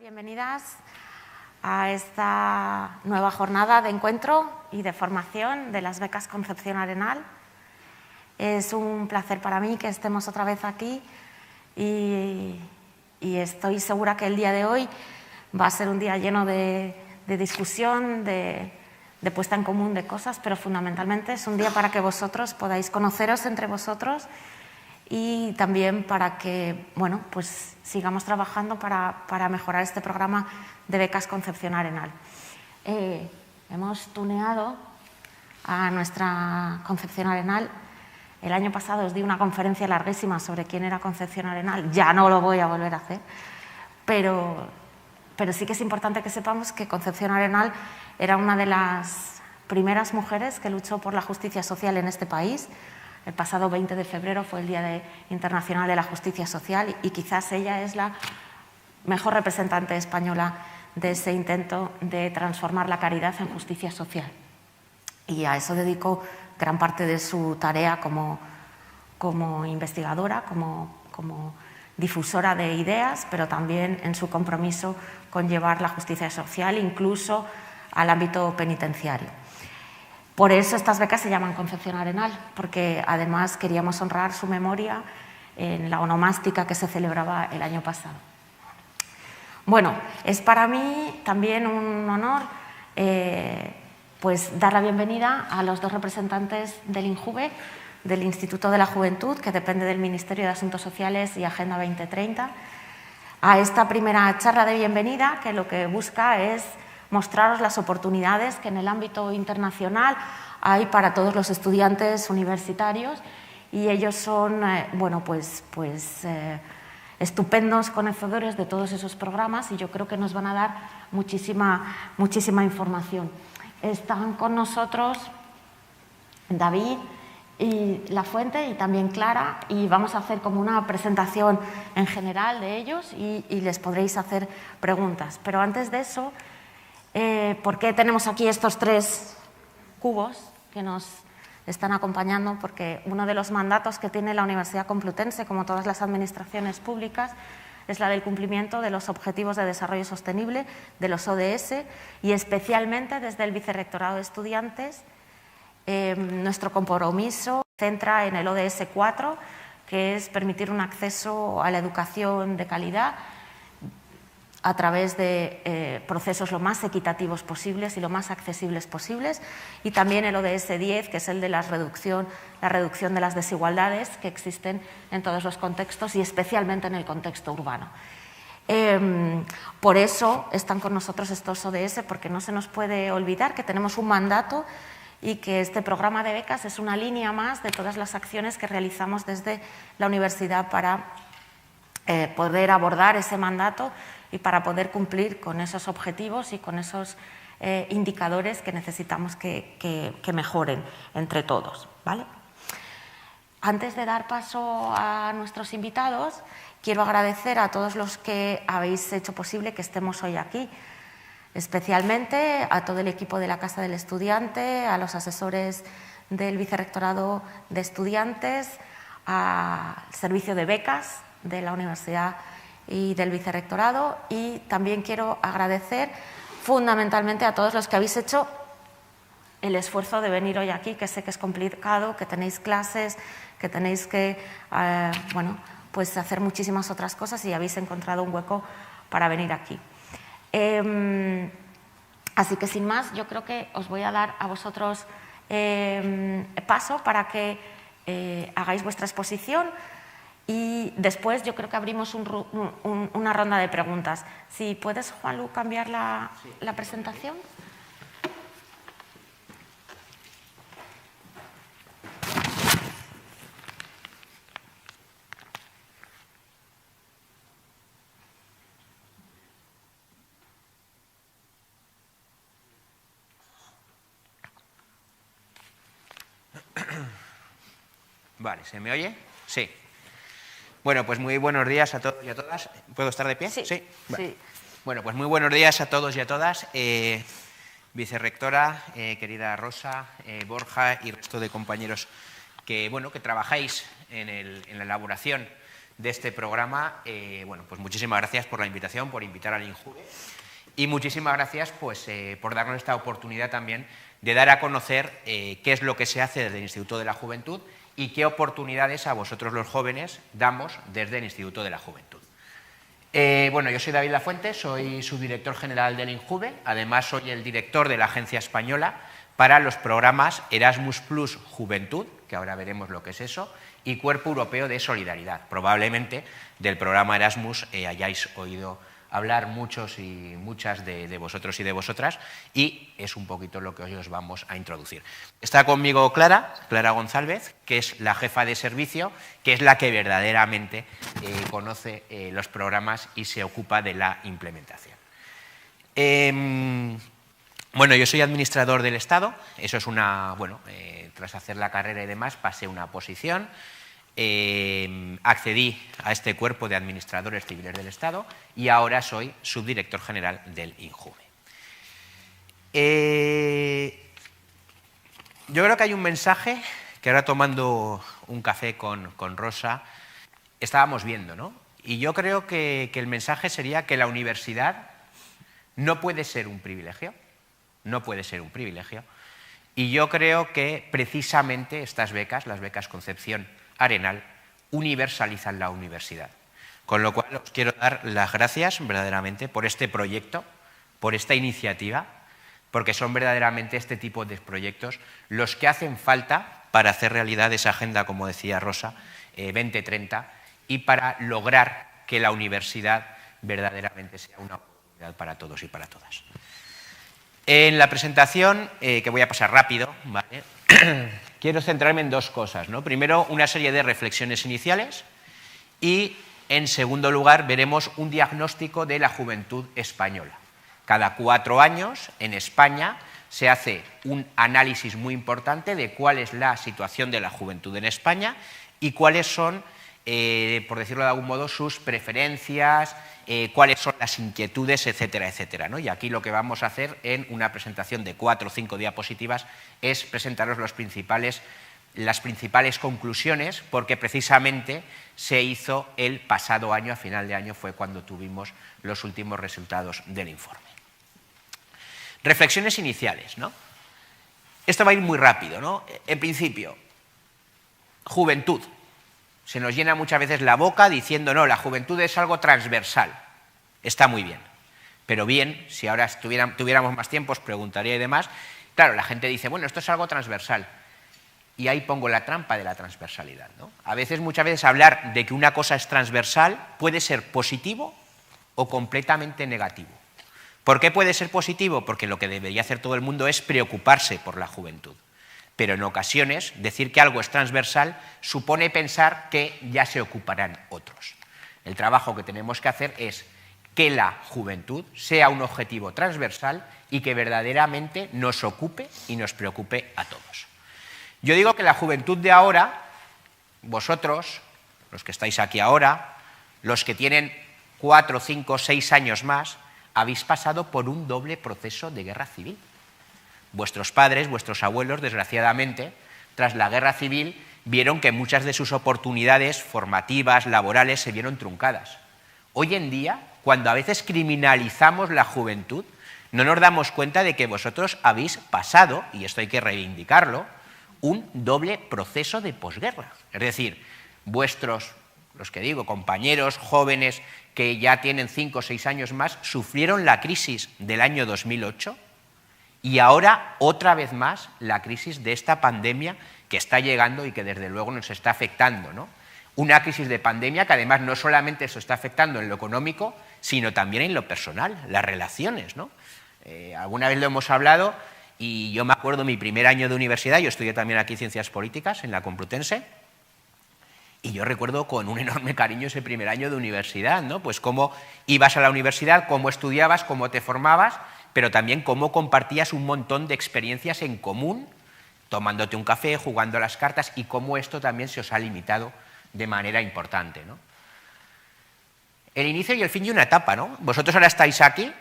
Bienvenidas a esta nueva jornada de encuentro y de formación de las becas Concepción Arenal. Es un placer para mí que estemos otra vez aquí y estoy segura que el día de hoy va a ser un día lleno de discusión, de puesta en común de cosas, pero fundamentalmente es un día para que vosotros podáis conoceros entre vosotros y también para que pues sigamos trabajando para mejorar este programa de becas Concepción Arenal. Hemos tuneado a nuestra Concepción Arenal. El año pasado os di una conferencia larguísima sobre quién era Concepción Arenal. Ya no lo voy a volver a hacer, pero sí que es importante que sepamos que Concepción Arenal era una de las primeras mujeres que luchó por la justicia social en este país. El pasado 20 de febrero fue el Día Internacional de la Justicia Social y quizás ella es la mejor representante española de ese intento de transformar la caridad en justicia social. Y a eso dedicó gran parte de su tarea como investigadora, como difusora de ideas, pero también en su compromiso con llevar la justicia social incluso al ámbito penitenciario. Por eso estas becas se llaman Concepción Arenal, porque además queríamos honrar su memoria en la onomástica que se celebraba el año pasado. Bueno, es para mí también un honor pues dar la bienvenida a los dos representantes del INJUVE, del Instituto de la Juventud, que depende del Ministerio de Asuntos Sociales y Agenda 2030, a esta primera charla de bienvenida, que lo que busca es mostraros las oportunidades que en el ámbito internacional hay para todos los estudiantes universitarios y ellos son estupendos conocedores de todos esos programas y yo creo que nos van a dar muchísima información. Están con nosotros David y Lafuente y también Clara y vamos a hacer como una presentación en general de ellos y les podréis hacer preguntas. Pero antes de eso, ¿por qué tenemos aquí estos tres cubos que nos están acompañando? Porque uno de los mandatos que tiene la Universidad Complutense, como todas las administraciones públicas, es la del cumplimiento de los Objetivos de Desarrollo Sostenible, de los ODS, y especialmente desde el Vicerrectorado de Estudiantes, nuestro compromiso se centra en el ODS 4, que es permitir un acceso a la educación de calidad a través de procesos lo más equitativos posibles y lo más accesibles posibles, y también el ODS 10, que es el de la reducción de las desigualdades que existen en todos los contextos y especialmente en el contexto urbano. Por eso están con nosotros estos ODS, porque no se nos puede olvidar que tenemos un mandato y que este programa de becas es una línea más de todas las acciones que realizamos desde la universidad para poder abordar ese mandato y para poder cumplir con esos objetivos y con esos indicadores que necesitamos que mejoren entre todos, ¿vale? Antes de dar paso a nuestros invitados, quiero agradecer a todos los que habéis hecho posible que estemos hoy aquí, especialmente a todo el equipo de la Casa del Estudiante, a los asesores del Vicerrectorado de Estudiantes, al Servicio de Becas de la Universidad y del Vicerrectorado, y también quiero agradecer fundamentalmente a todos los que habéis hecho el esfuerzo de venir hoy aquí, que sé que es complicado, que tenéis clases, que tenéis que pues hacer muchísimas otras cosas y habéis encontrado un hueco para venir aquí. Así que sin más, yo creo que os voy a dar a vosotros paso para que hagáis vuestra exposición. Y después yo creo que abrimos una ronda de preguntas. Si puedes, Juanlu, cambiar la presentación. Vale, ¿se me oye? Sí. Bueno, pues muy buenos días a todos y a todas. ¿Puedo estar de pie? Sí. Vale. Sí. Bueno, pues muy buenos días a todos y a todas. Vicerrectora, querida Rosa, Borja y resto de compañeros que trabajáis en la elaboración de este programa. Bueno, pues muchísimas gracias por la invitación, por invitar al INJUVE, y muchísimas gracias pues, por darnos esta oportunidad también de dar a conocer qué es lo que se hace desde el Instituto de la Juventud y qué oportunidades a vosotros los jóvenes damos desde el Instituto de la Juventud. Bueno, yo soy David Lafuente, soy subdirector general del INJUVE, además soy el director de la Agencia Española para los programas Erasmus Plus Juventud, que ahora veremos lo que es eso, y Cuerpo Europeo de Solidaridad. Probablemente del programa Erasmus hayáis oído hablar muchos y muchas de vosotros y de vosotras, y es un poquito lo que hoy os vamos a introducir. Está conmigo Clara González, que es la jefa de servicio, que es la que verdaderamente conoce los programas y se ocupa de la implementación. Bueno, yo soy administrador del Estado, eso es una, bueno, tras hacer la carrera y demás, pasé una posición. Accedí a este cuerpo de administradores civiles del Estado y ahora soy subdirector general del INJUVE. Yo creo que hay un mensaje que ahora tomando un café con Rosa estábamos viendo, ¿no? Y yo creo que el mensaje sería que la universidad no puede ser un privilegio, no puede ser un privilegio, y yo creo que precisamente estas becas, las becas Concepción Arenal, universalizan la universidad. Con lo cual os quiero dar las gracias verdaderamente por este proyecto, por esta iniciativa, porque son verdaderamente este tipo de proyectos los que hacen falta para hacer realidad esa agenda, como decía Rosa, 2030, y para lograr que la universidad verdaderamente sea una oportunidad para todos y para todas. En la presentación, que voy a pasar rápido, ¿vale? Quiero centrarme en dos cosas, ¿no? Primero, una serie de reflexiones iniciales y, en segundo lugar, veremos un diagnóstico de la juventud española. Cada 4 años, en España, se hace un análisis muy importante de cuál es la situación de la juventud en España y cuáles son, por decirlo de algún modo, sus preferencias, cuáles son las inquietudes, etcétera, etcétera, ¿no? Y aquí lo que vamos a hacer en una presentación de 4 o 5 diapositivas es presentaros las principales conclusiones, porque precisamente se hizo el pasado año, a final de año fue cuando tuvimos los últimos resultados del informe. Reflexiones iniciales, ¿no? Esto va a ir muy rápido, ¿no? En principio, juventud. Se nos llena muchas veces la boca diciendo, no, la juventud es algo transversal. Está muy bien. Pero bien, si ahora tuviéramos más tiempo, os preguntaría y demás. Claro, la gente dice, bueno, esto es algo transversal. Y ahí pongo la trampa de la transversalidad, ¿no? Muchas veces hablar de que una cosa es transversal puede ser positivo o completamente negativo. ¿Por qué puede ser positivo? Porque lo que debería hacer todo el mundo es preocuparse por la juventud. Pero en ocasiones decir que algo es transversal supone pensar que ya se ocuparán otros. El trabajo que tenemos que hacer es que la juventud sea un objetivo transversal y que verdaderamente nos ocupe y nos preocupe a todos. Yo digo que la juventud de ahora, vosotros, los que estáis aquí ahora, los que tienen 4, 5, 6 años más, habéis pasado por un doble proceso de guerra civil. Vuestros padres, vuestros abuelos, desgraciadamente, tras la guerra civil, vieron que muchas de sus oportunidades formativas, laborales, se vieron truncadas. Hoy en día, cuando a veces criminalizamos la juventud, no nos damos cuenta de que vosotros habéis pasado, y esto hay que reivindicarlo, un doble proceso de posguerra. Es decir, vuestros, los que digo, compañeros jóvenes que ya tienen 5 o 6 años más, sufrieron la crisis del año 2008, y ahora, otra vez más, la crisis de esta pandemia que está llegando y que desde luego nos está afectando, ¿no? Una crisis de pandemia que además no solamente se está afectando en lo económico, sino también en lo personal, las relaciones, ¿no? Alguna vez lo hemos hablado y yo me acuerdo mi primer año de universidad, yo estudié también aquí Ciencias Políticas en la Complutense, y yo recuerdo con un enorme cariño ese primer año de universidad, ¿no? Pues cómo ibas a la universidad, cómo estudiabas, cómo te formabas, pero también cómo compartías un montón de experiencias en común, tomándote un café, jugando a las cartas, y cómo esto también se os ha limitado de manera importante, ¿no? El inicio y el fin de una etapa, ¿no? Vosotros ahora estáis aquí,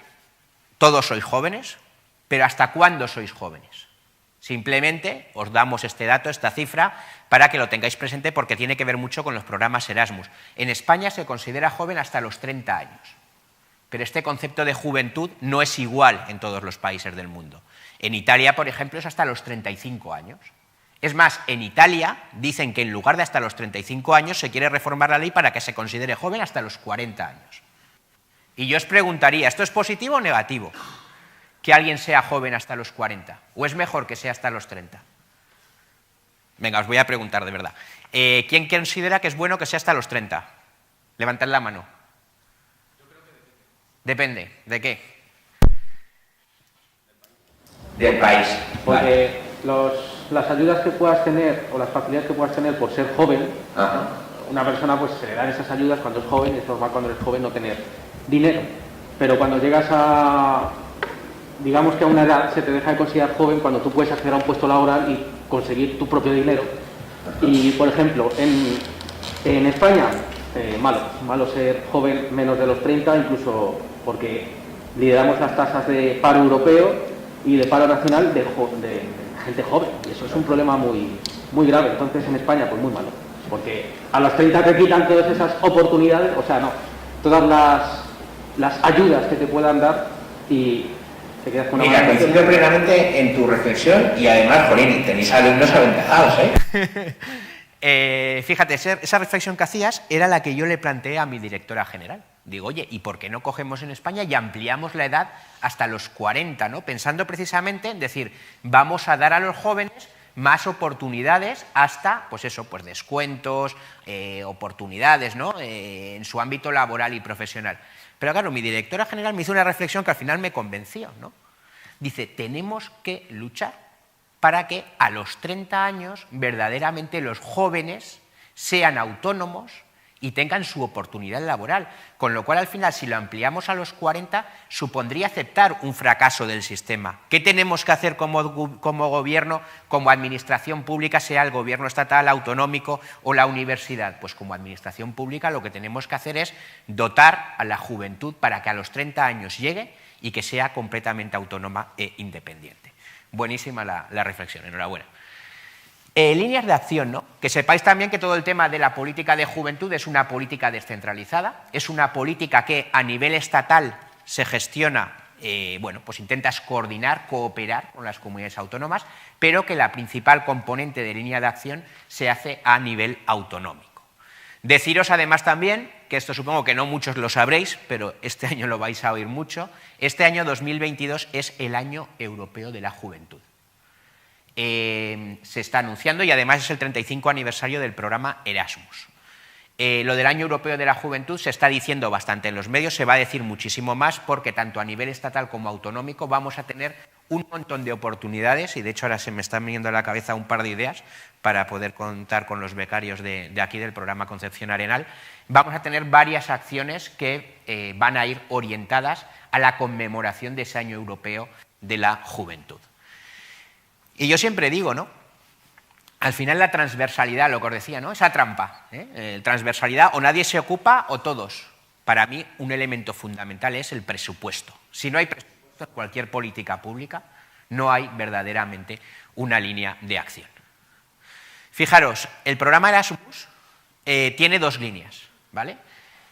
todos sois jóvenes, pero ¿hasta cuándo sois jóvenes? Simplemente os damos este dato, esta cifra, para que lo tengáis presente porque tiene que ver mucho con los programas Erasmus. En España se considera joven hasta los 30 años, pero este concepto de juventud no es igual en todos los países del mundo. En Italia, por ejemplo, es hasta los 35 años. Es más, en Italia dicen que en lugar de hasta los 35 años se quiere reformar la ley para que se considere joven hasta los 40 años. Y yo os preguntaría, ¿esto es positivo o negativo? Que alguien sea joven hasta los 40, ¿o es mejor que sea hasta los 30? Venga, os voy a preguntar de verdad. ¿Quién considera que es bueno que sea hasta los 30? Levantad la mano. Yo creo que depende. ¿Depende? ¿De qué? Del país. Porque las ayudas que puedas tener o las facilidades que puedas tener por ser joven, una persona pues se le dan esas ayudas cuando es joven, es normal cuando eres joven no tener dinero. Pero cuando llegas a, digamos que a una edad se te deja de considerar joven cuando tú puedes acceder a un puesto laboral y conseguir tu propio dinero. Y por ejemplo, en España, malo ser joven menos de los 30, incluso porque lideramos las tasas de paro europeo y de paro nacional de gente joven, y eso es un problema muy grave. Entonces en España pues muy malo, porque a los 30 te quitan todas esas oportunidades, o sea, no, todas las ayudas que te puedan dar y te quedas con una... Mira, coincido plenamente en tu reflexión y además, jolín, tenéis alumnos aventajados, fíjate, esa reflexión que hacías era la que yo le planteé a mi directora general. Digo, oye, ¿y por qué no cogemos en España y ampliamos la edad hasta los 40, ¿no? Pensando precisamente en decir, vamos a dar a los jóvenes más oportunidades hasta, pues eso, pues descuentos, oportunidades, ¿no? En su ámbito laboral y profesional. Pero claro, mi directora general me hizo una reflexión que al final me convenció, ¿no? Dice, tenemos que luchar para que a los 30 años verdaderamente los jóvenes sean autónomos y tengan su oportunidad laboral, con lo cual al final si lo ampliamos a los 40 supondría aceptar un fracaso del sistema. ¿Qué tenemos que hacer como gobierno, como administración pública, sea el gobierno estatal, autonómico o la universidad? Pues como administración pública lo que tenemos que hacer es dotar a la juventud para que a los 30 años llegue y que sea completamente autónoma e independiente. Buenísima la reflexión, enhorabuena. Líneas de acción, ¿no? Que sepáis también que todo el tema de la política de juventud es una política descentralizada, es una política que a nivel estatal se gestiona, bueno, pues intentas coordinar, cooperar con las comunidades autónomas, pero que la principal componente de línea de acción se hace a nivel autonómico. Deciros además también, que esto supongo que no muchos lo sabréis, pero este año lo vais a oír mucho, este año 2022 es el Año Europeo de la Juventud. Se está anunciando y además es el 35 aniversario del programa Erasmus. Lo del Año Europeo de la Juventud se está diciendo bastante en los medios, se va a decir muchísimo más porque tanto a nivel estatal como autonómico vamos a tener un montón de oportunidades y de hecho ahora se me están viniendo a la cabeza un par de ideas para poder contar con los becarios de aquí del programa Concepción Arenal. Vamos a tener varias acciones que van a ir orientadas a la conmemoración de ese Año Europeo de la Juventud. Y yo siempre digo, ¿no? Al final la transversalidad, lo que os decía, ¿no? Esa trampa, transversalidad, o nadie se ocupa o todos. Para mí un elemento fundamental es el presupuesto. Si no hay presupuesto en cualquier política pública, no hay verdaderamente una línea de acción. Fijaros, el programa Erasmus tiene dos líneas, ¿vale?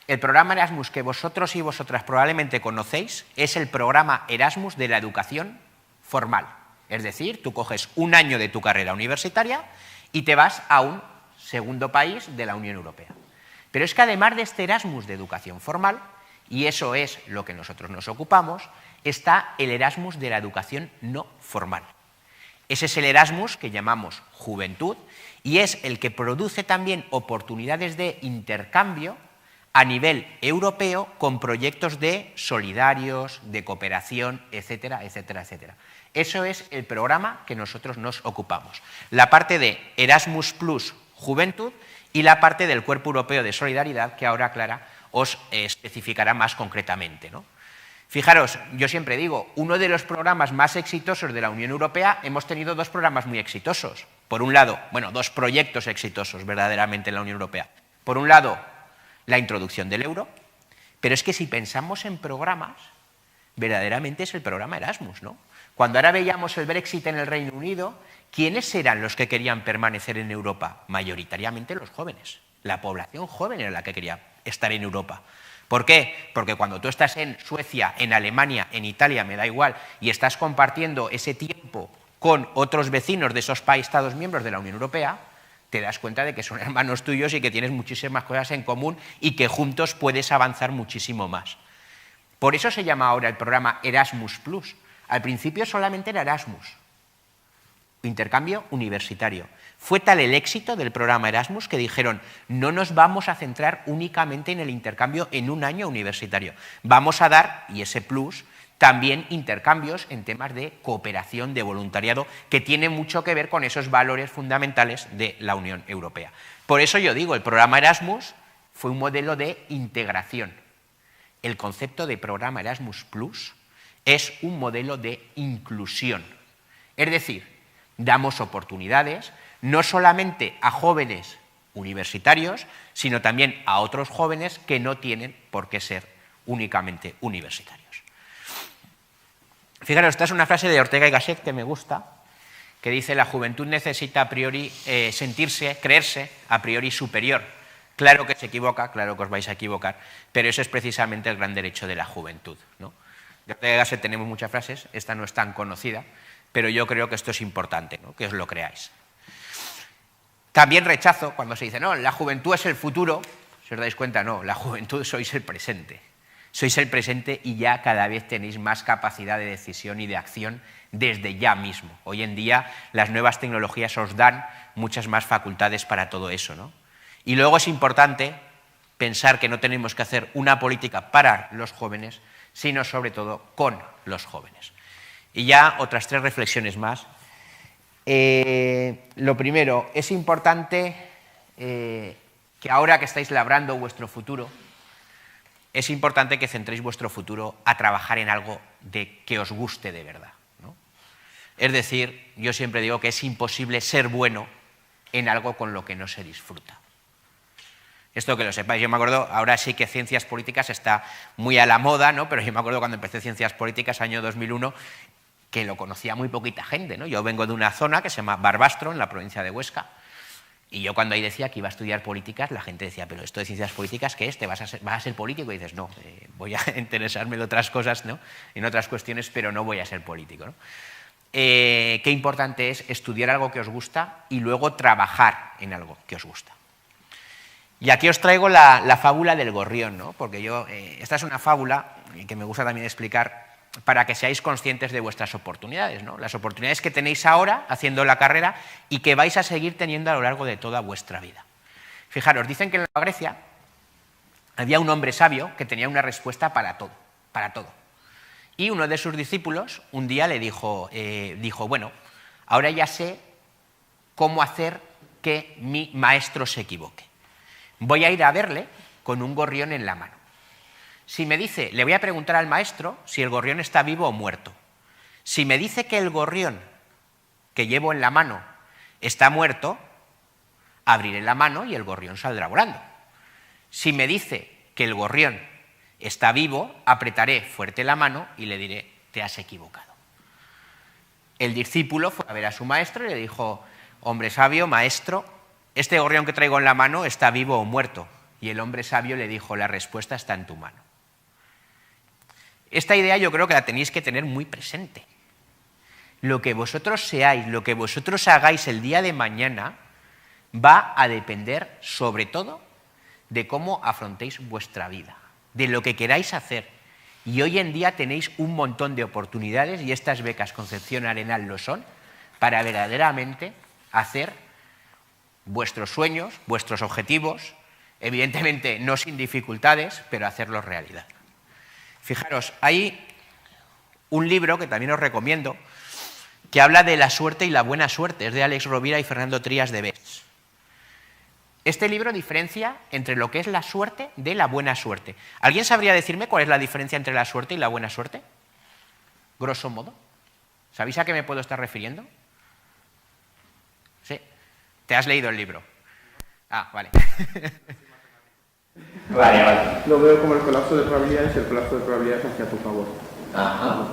El programa Erasmus que vosotros y vosotras probablemente conocéis es el programa Erasmus de la educación formal. Es decir, tú coges un año de tu carrera universitaria y te vas a un segundo país de la Unión Europea. Pero es que además de este Erasmus de educación formal, y eso es lo que nosotros nos ocupamos, está el Erasmus de la educación no formal. Ese es el Erasmus que llamamos Juventud y es el que produce también oportunidades de intercambio a nivel europeo con proyectos de solidarios, de cooperación, etcétera, etcétera, etcétera. Eso es el programa que nosotros nos ocupamos. La parte de Erasmus Plus Juventud y la parte del Cuerpo Europeo de Solidaridad, que ahora Clara os especificará más concretamente, ¿no? Fijaros, yo siempre digo, uno de los programas más exitosos de la Unión Europea, hemos tenido dos programas muy exitosos. Por un lado, bueno, dos proyectos exitosos verdaderamente en la Unión Europea. Por un lado, la introducción del euro, pero es que si pensamos en programas, verdaderamente es el programa Erasmus, ¿no? Cuando ahora veíamos el Brexit en el Reino Unido, ¿quiénes eran los que querían permanecer en Europa? Mayoritariamente los jóvenes. La población joven era la que quería estar en Europa. ¿Por qué? Porque cuando tú estás en Suecia, en Alemania, en Italia, me da igual, y estás compartiendo ese tiempo con otros vecinos de esos Estados miembros de la Unión Europea, te das cuenta de que son hermanos tuyos y que tienes muchísimas cosas en común y que juntos puedes avanzar muchísimo más. Por eso se llama ahora el programa Erasmus+. Al principio solamente era Erasmus, intercambio universitario. Fue tal el éxito del programa Erasmus que dijeron, no nos vamos a centrar únicamente en el intercambio en un año universitario. Vamos a dar, y ese plus, también intercambios en temas de cooperación, de voluntariado, que tiene mucho que ver con esos valores fundamentales de la Unión Europea. Por eso yo digo, el programa Erasmus fue un modelo de integración. El concepto de programa Erasmus+ es un modelo de inclusión. Es decir, damos oportunidades no solamente a jóvenes universitarios, sino también a otros jóvenes que no tienen por qué ser únicamente universitarios. Fijaros, esta es una frase de Ortega y Gasset que me gusta, que dice: la juventud necesita a priori creerse a priori superior. Claro que se equivoca, claro que os vais a equivocar, pero eso es precisamente el gran derecho de la juventud, ¿no? De Ortega y Gasset tenemos muchas frases, esta no es tan conocida, pero yo creo que esto es importante, ¿no? Que os lo creáis. También rechazo cuando se dice, no, la juventud es el futuro. Si os dais cuenta, no, la juventud sois el presente. Sois el presente y ya cada vez tenéis más capacidad de decisión y de acción desde ya mismo. Hoy en día las nuevas tecnologías os dan muchas más facultades para todo eso, ¿no? Y luego es importante pensar que no tenemos que hacer una política para los jóvenes, sino sobre todo con los jóvenes. Y ya otras 3 reflexiones más. Lo primero, es importante que ahora que estáis labrando vuestro futuro, es importante que centréis vuestro futuro a trabajar en algo que os guste de verdad, ¿no? Es decir, yo siempre digo que es imposible ser bueno en algo con lo que no se disfruta. Esto que lo sepáis, yo me acuerdo, ahora sí que ciencias políticas está muy a la moda, ¿no? Pero yo me acuerdo cuando empecé ciencias políticas, año 2001, que lo conocía muy poquita gente, ¿no? Yo vengo de una zona que se llama Barbastro, en la provincia de Huesca, y yo cuando ahí decía que iba a estudiar políticas, la gente decía, pero esto de ciencias políticas, ¿qué es? ¿Vas a ser político? Y dices, no, voy a interesarme en otras cosas, ¿no? En otras cuestiones, pero no voy a ser político, ¿no? Qué importante es estudiar algo que os gusta y luego trabajar en algo que os gusta. Y aquí os traigo la fábula del gorrión, ¿no? Porque esta es una fábula que me gusta también explicar para que seáis conscientes de vuestras oportunidades, ¿no? Las oportunidades que tenéis ahora haciendo la carrera y que vais a seguir teniendo a lo largo de toda vuestra vida. Fijaros, dicen que en la Grecia había un hombre sabio que tenía una respuesta para todo, para todo. Y uno de sus discípulos un día le dijo, bueno, ahora ya sé cómo hacer que mi maestro se equivoque. Voy a ir a verle con un gorrión en la mano. Si me dice, le voy a preguntar al maestro si el gorrión está vivo o muerto. Si me dice que el gorrión que llevo en la mano está muerto, abriré la mano y el gorrión saldrá volando. Si me dice que el gorrión está vivo, apretaré fuerte la mano y le diré, te has equivocado. El discípulo fue a ver a su maestro y le dijo, hombre sabio, maestro, este gorrión que traigo en la mano está vivo o muerto. Y el hombre sabio le dijo, la respuesta está en tu mano. Esta idea yo creo que la tenéis que tener muy presente. Lo que vosotros seáis, lo que vosotros hagáis el día de mañana, va a depender sobre todo de cómo afrontéis vuestra vida, de lo que queráis hacer. Y hoy en día tenéis un montón de oportunidades, y estas becas Concepción Arenal lo son, para verdaderamente hacer vuestros sueños, vuestros objetivos, evidentemente no sin dificultades, pero hacerlos realidad. Fijaros, hay un libro que también os recomiendo, que habla de la suerte y la buena suerte, es de Alex Rovira y Fernando Trías de Bes. Este libro diferencia entre lo que es la suerte de la buena suerte. ¿Alguien sabría decirme cuál es la diferencia entre la suerte y la buena suerte? Grosso modo. ¿Sabéis a qué me puedo estar refiriendo? Sí. ¿Te has leído el libro? Ah, vale. Vale. Lo veo como el colapso de probabilidades y el colapso de probabilidades hacia tu favor. Ajá.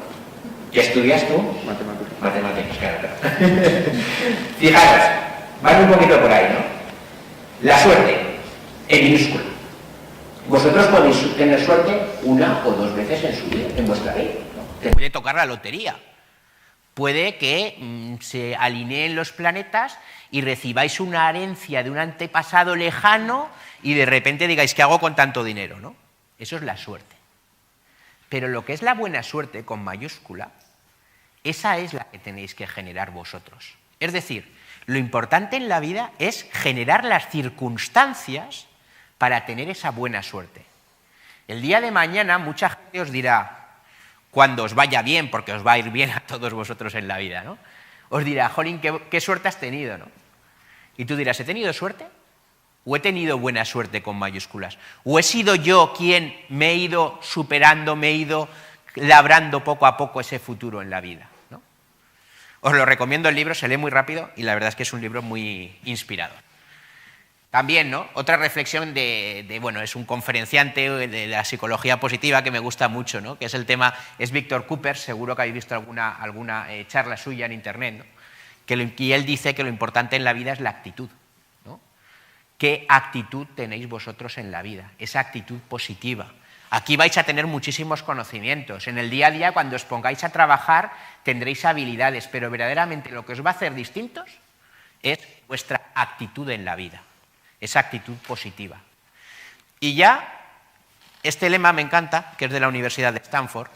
¿Qué estudias tú? Matemáticas. Matemáticas, claro. Fijaros, van un poquito por ahí, ¿no? La suerte, en minúscula. Vosotros podéis tener suerte una o dos veces en su vida, en vuestra vida, ¿no? Te puede tocar la lotería. Puede que se alineen los planetas y recibáis una herencia de un antepasado lejano y de repente digáis, ¿qué hago con tanto dinero?, ¿no? Eso es la suerte. Pero lo que es la buena suerte, con mayúscula, esa es la que tenéis que generar vosotros. Es decir, lo importante en la vida es generar las circunstancias para tener esa buena suerte. El día de mañana mucha gente os dirá, cuando os vaya bien, porque os va a ir bien a todos vosotros en la vida, ¿no? Os dirá, jolín, qué suerte has tenido, ¿no? Y tú dirás, ¿he tenido suerte? ¿O he tenido buena suerte con mayúsculas? ¿O he sido yo quien me he ido superando, me he ido labrando poco a poco ese futuro en la vida, ¿no? Os lo recomiendo el libro, se lee muy rápido y la verdad es que es un libro muy inspirador. También, ¿no? Otra reflexión bueno, es un conferenciante de la psicología positiva que me gusta mucho, ¿no? Que es el tema, es Víctor Cooper, seguro que habéis visto alguna charla suya en internet, ¿no? Y él dice que lo importante en la vida es la actitud, ¿no? ¿Qué actitud tenéis vosotros en la vida? Esa actitud positiva. Aquí vais a tener muchísimos conocimientos. En el día a día, cuando os pongáis a trabajar, tendréis habilidades, pero verdaderamente lo que os va a hacer distintos es vuestra actitud en la vida. Esa actitud positiva. Y ya, este lema me encanta, que es de la Universidad de Stanford,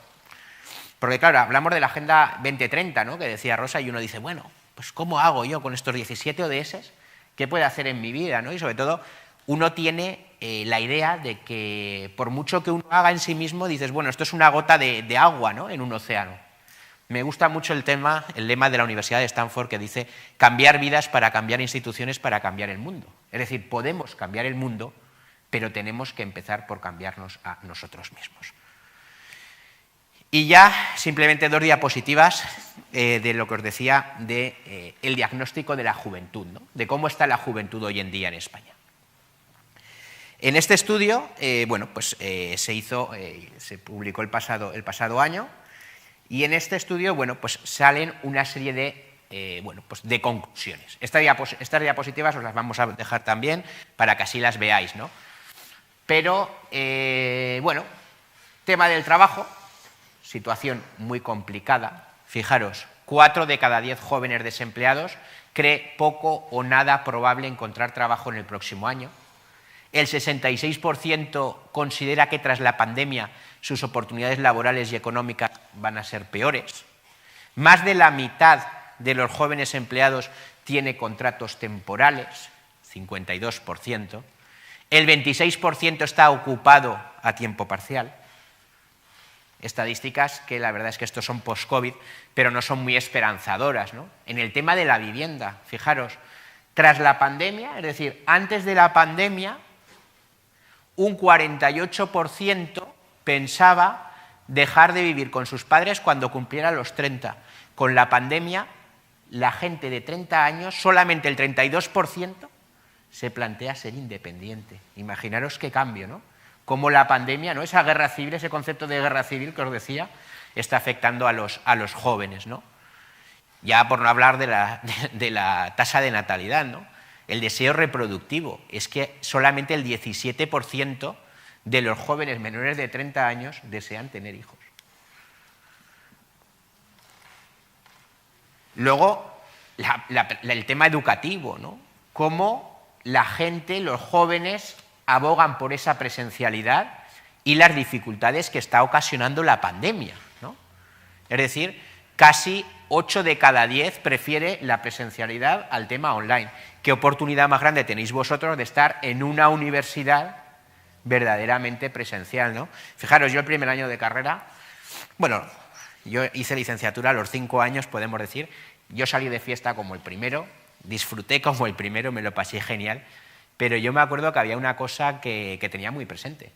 porque claro, hablamos de la Agenda 2030, ¿no?, que decía Rosa, y uno dice, bueno, pues ¿cómo hago yo con estos 17 ODS? ¿Qué puedo hacer en mi vida?, ¿no? Y sobre todo, uno tiene la idea de que por mucho que uno haga en sí mismo, dices, bueno, esto es una gota de agua, ¿no?, en un océano. Me gusta mucho el lema de la Universidad de Stanford que dice cambiar vidas para cambiar instituciones para cambiar el mundo. Es decir, podemos cambiar el mundo, pero tenemos que empezar por cambiarnos a nosotros mismos. Y ya simplemente 2 diapositivas de lo que os decía del diagnóstico de la juventud, ¿no?, de cómo está la juventud hoy en día en España. En este estudio, bueno, pues se publicó el pasado año. Y en este estudio, bueno, pues salen una serie de conclusiones. Estas diapositivas os las vamos a dejar también para que así las veáis, ¿no? Pero, bueno, tema del trabajo, situación muy complicada. Fijaros, 4 de cada 10 jóvenes desempleados cree poco o nada probable encontrar trabajo en el próximo año. El 66% considera que tras la pandemia sus oportunidades laborales y económicas van a ser peores. Más de la mitad de los jóvenes empleados tiene contratos temporales, 52%. El 26% está ocupado a tiempo parcial. Estadísticas que la verdad es que estos son post-COVID, pero no son muy esperanzadoras, ¿no? En el tema de la vivienda, fijaros, tras la pandemia, es decir, antes de la pandemia, un 48% pensaba dejar de vivir con sus padres cuando cumpliera los 30. Con la pandemia, la gente de 30 años, solamente el 32% se plantea ser independiente. Imaginaros qué cambio, ¿no? Cómo la pandemia, ¿no?, esa guerra civil, ese concepto de guerra civil que os decía, está afectando a los jóvenes, ¿no? Ya por no hablar de la tasa de natalidad, ¿no? El deseo reproductivo. Es que solamente el 17% de los jóvenes menores de 30 años desean tener hijos. Luego, el tema educativo, ¿no? Cómo la gente, los jóvenes, abogan por esa presencialidad y las dificultades que está ocasionando la pandemia, ¿no? Es decir, casi 8 de cada 10 prefiere la presencialidad al tema online. ¿Qué oportunidad más grande tenéis vosotros de estar en una universidad verdaderamente presencial, ¿no? Fijaros, yo el primer año de carrera, bueno, yo hice licenciatura a los 5 años, podemos decir, yo salí de fiesta como el primero, disfruté como el primero, me lo pasé genial, pero yo me acuerdo que había una cosa que tenía muy presente,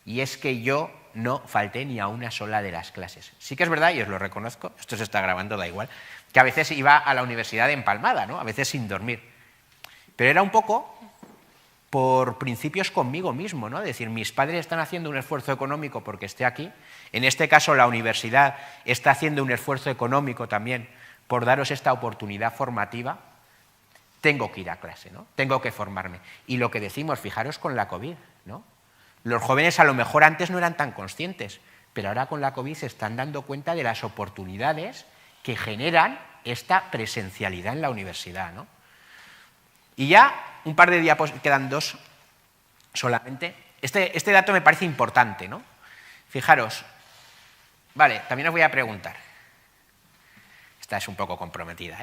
y es que yo no falté ni a una sola de las clases. Sí que es verdad, y os lo reconozco, esto se está grabando, da igual, que a veces iba a la universidad empalmada, ¿no?, a veces sin dormir. Pero era un poco por principios conmigo mismo, ¿no? Es decir, mis padres están haciendo un esfuerzo económico porque esté aquí, en este caso la universidad está haciendo un esfuerzo económico también por daros esta oportunidad formativa, tengo que ir a clase, ¿no? Tengo que formarme. Y lo que decimos, fijaros con la COVID, ¿no? Los jóvenes a lo mejor antes no eran tan conscientes, pero ahora con la COVID se están dando cuenta de las oportunidades que generan esta presencialidad en la universidad, ¿no? Y ya un par de diapositivas, quedan 2 solamente. Este dato me parece importante, ¿no? Fijaros, vale, también os voy a preguntar. Esta es un poco comprometida,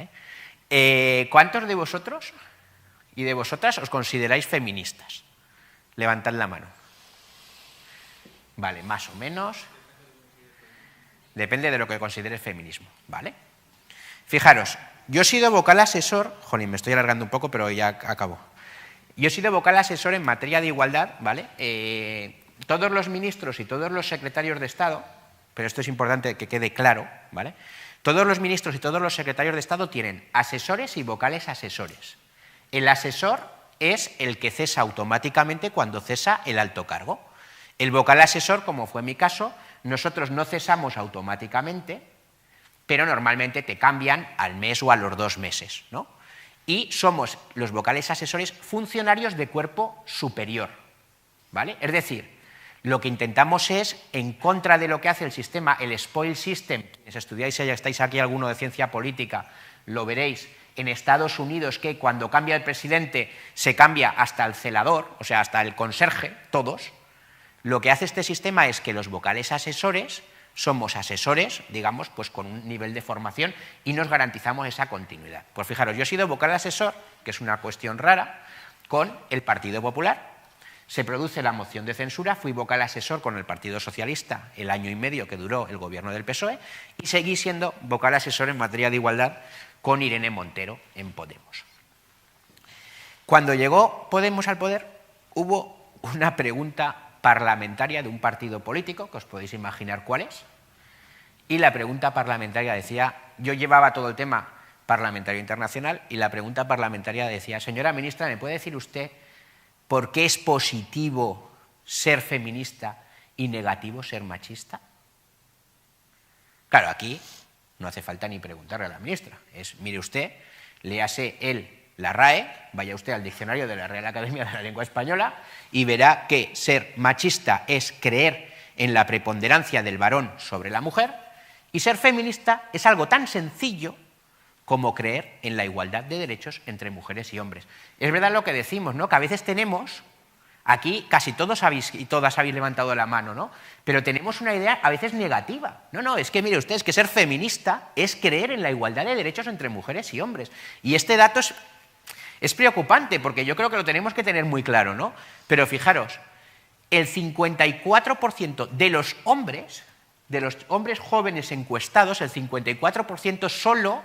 ¿eh? ¿Cuántos de vosotros y de vosotras os consideráis feministas? Levantad la mano. Vale, más o menos. Depende de lo que consideres feminismo, ¿vale? Fijaros, yo he sido vocal asesor, jolín, me estoy alargando un poco, pero ya acabo. Yo he sido vocal asesor en materia de igualdad, ¿vale? Todos los ministros y todos los secretarios de Estado, pero esto es importante que quede claro, ¿vale? Todos los ministros y todos los secretarios de Estado tienen asesores y vocales asesores. El asesor es el que cesa automáticamente cuando cesa el alto cargo. El vocal asesor, como fue mi caso, nosotros no cesamos automáticamente, pero normalmente te cambian al mes o a los 2 meses, ¿no? Y somos los vocales asesores funcionarios de cuerpo superior, ¿vale? Es decir, lo que intentamos es, en contra de lo que hace el sistema, el spoil system, quienes estudiáis, ya estáis aquí alguno de ciencia política, lo veréis, en Estados Unidos, que cuando cambia el presidente se cambia hasta el celador, o sea, hasta el conserje, todos. Lo que hace este sistema es que los vocales asesores somos asesores, digamos, pues con un nivel de formación y nos garantizamos esa continuidad. Pues fijaros, yo he sido vocal asesor, que es una cuestión rara, con el Partido Popular. Se produce la moción de censura, fui vocal asesor con el Partido Socialista el año y medio que duró el gobierno del PSOE y seguí siendo vocal asesor en materia de igualdad con Irene Montero en Podemos. Cuando llegó Podemos al poder, hubo una pregunta parlamentaria de un partido político, que os podéis imaginar cuál es, y la pregunta parlamentaria decía, yo llevaba todo el tema parlamentario internacional, y la pregunta parlamentaria decía, señora ministra, ¿me puede decir usted por qué es positivo ser feminista y negativo ser machista? Claro, aquí no hace falta ni preguntarle a la ministra, mire usted, léase la RAE, vaya usted al diccionario de la Real Academia de la Lengua Española y verá que ser machista es creer en la preponderancia del varón sobre la mujer y ser feminista es algo tan sencillo como creer en la igualdad de derechos entre mujeres y hombres. Es verdad lo que decimos, ¿no? Que a veces tenemos, aquí casi todos y todas habéis levantado la mano, ¿no? Pero tenemos una idea a veces negativa. No, es que mire usted, es que ser feminista es creer en la igualdad de derechos entre mujeres y hombres. Y este dato es preocupante porque yo creo que lo tenemos que tener muy claro, ¿no? Pero fijaros, el 54% de los hombres jóvenes encuestados, el 54% solo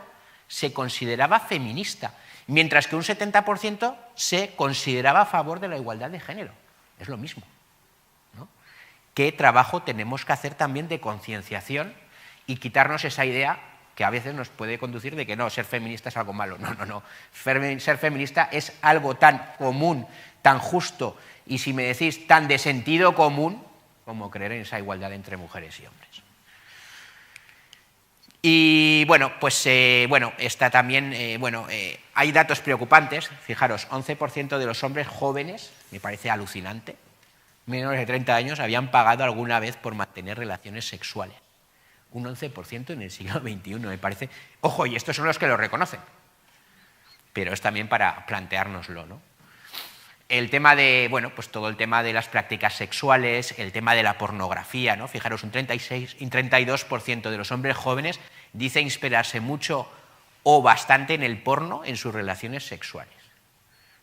se consideraba feminista, mientras que un 70% se consideraba a favor de la igualdad de género. Es lo mismo, ¿no? ¿Qué trabajo tenemos que hacer también de concienciación y quitarnos esa idea que a veces nos puede conducir de que no, ser feminista es algo malo? No. Ser feminista es algo tan común, tan justo y, si me decís, tan de sentido común como creer en esa igualdad entre mujeres y hombres. Y bueno, pues está también, hay datos preocupantes. Fijaros, 11% de los hombres jóvenes, me parece alucinante, menores de 30 años, habían pagado alguna vez por mantener relaciones sexuales. Un 11% en el siglo XXI, me parece. Ojo, y estos son los que lo reconocen. Pero es también para planteárnoslo, ¿no? El tema de, pues todo el tema de las prácticas sexuales, el tema de la pornografía, ¿no? Fijaros, un 32% de los hombres jóvenes dice inspirarse mucho o bastante en el porno en sus relaciones sexuales,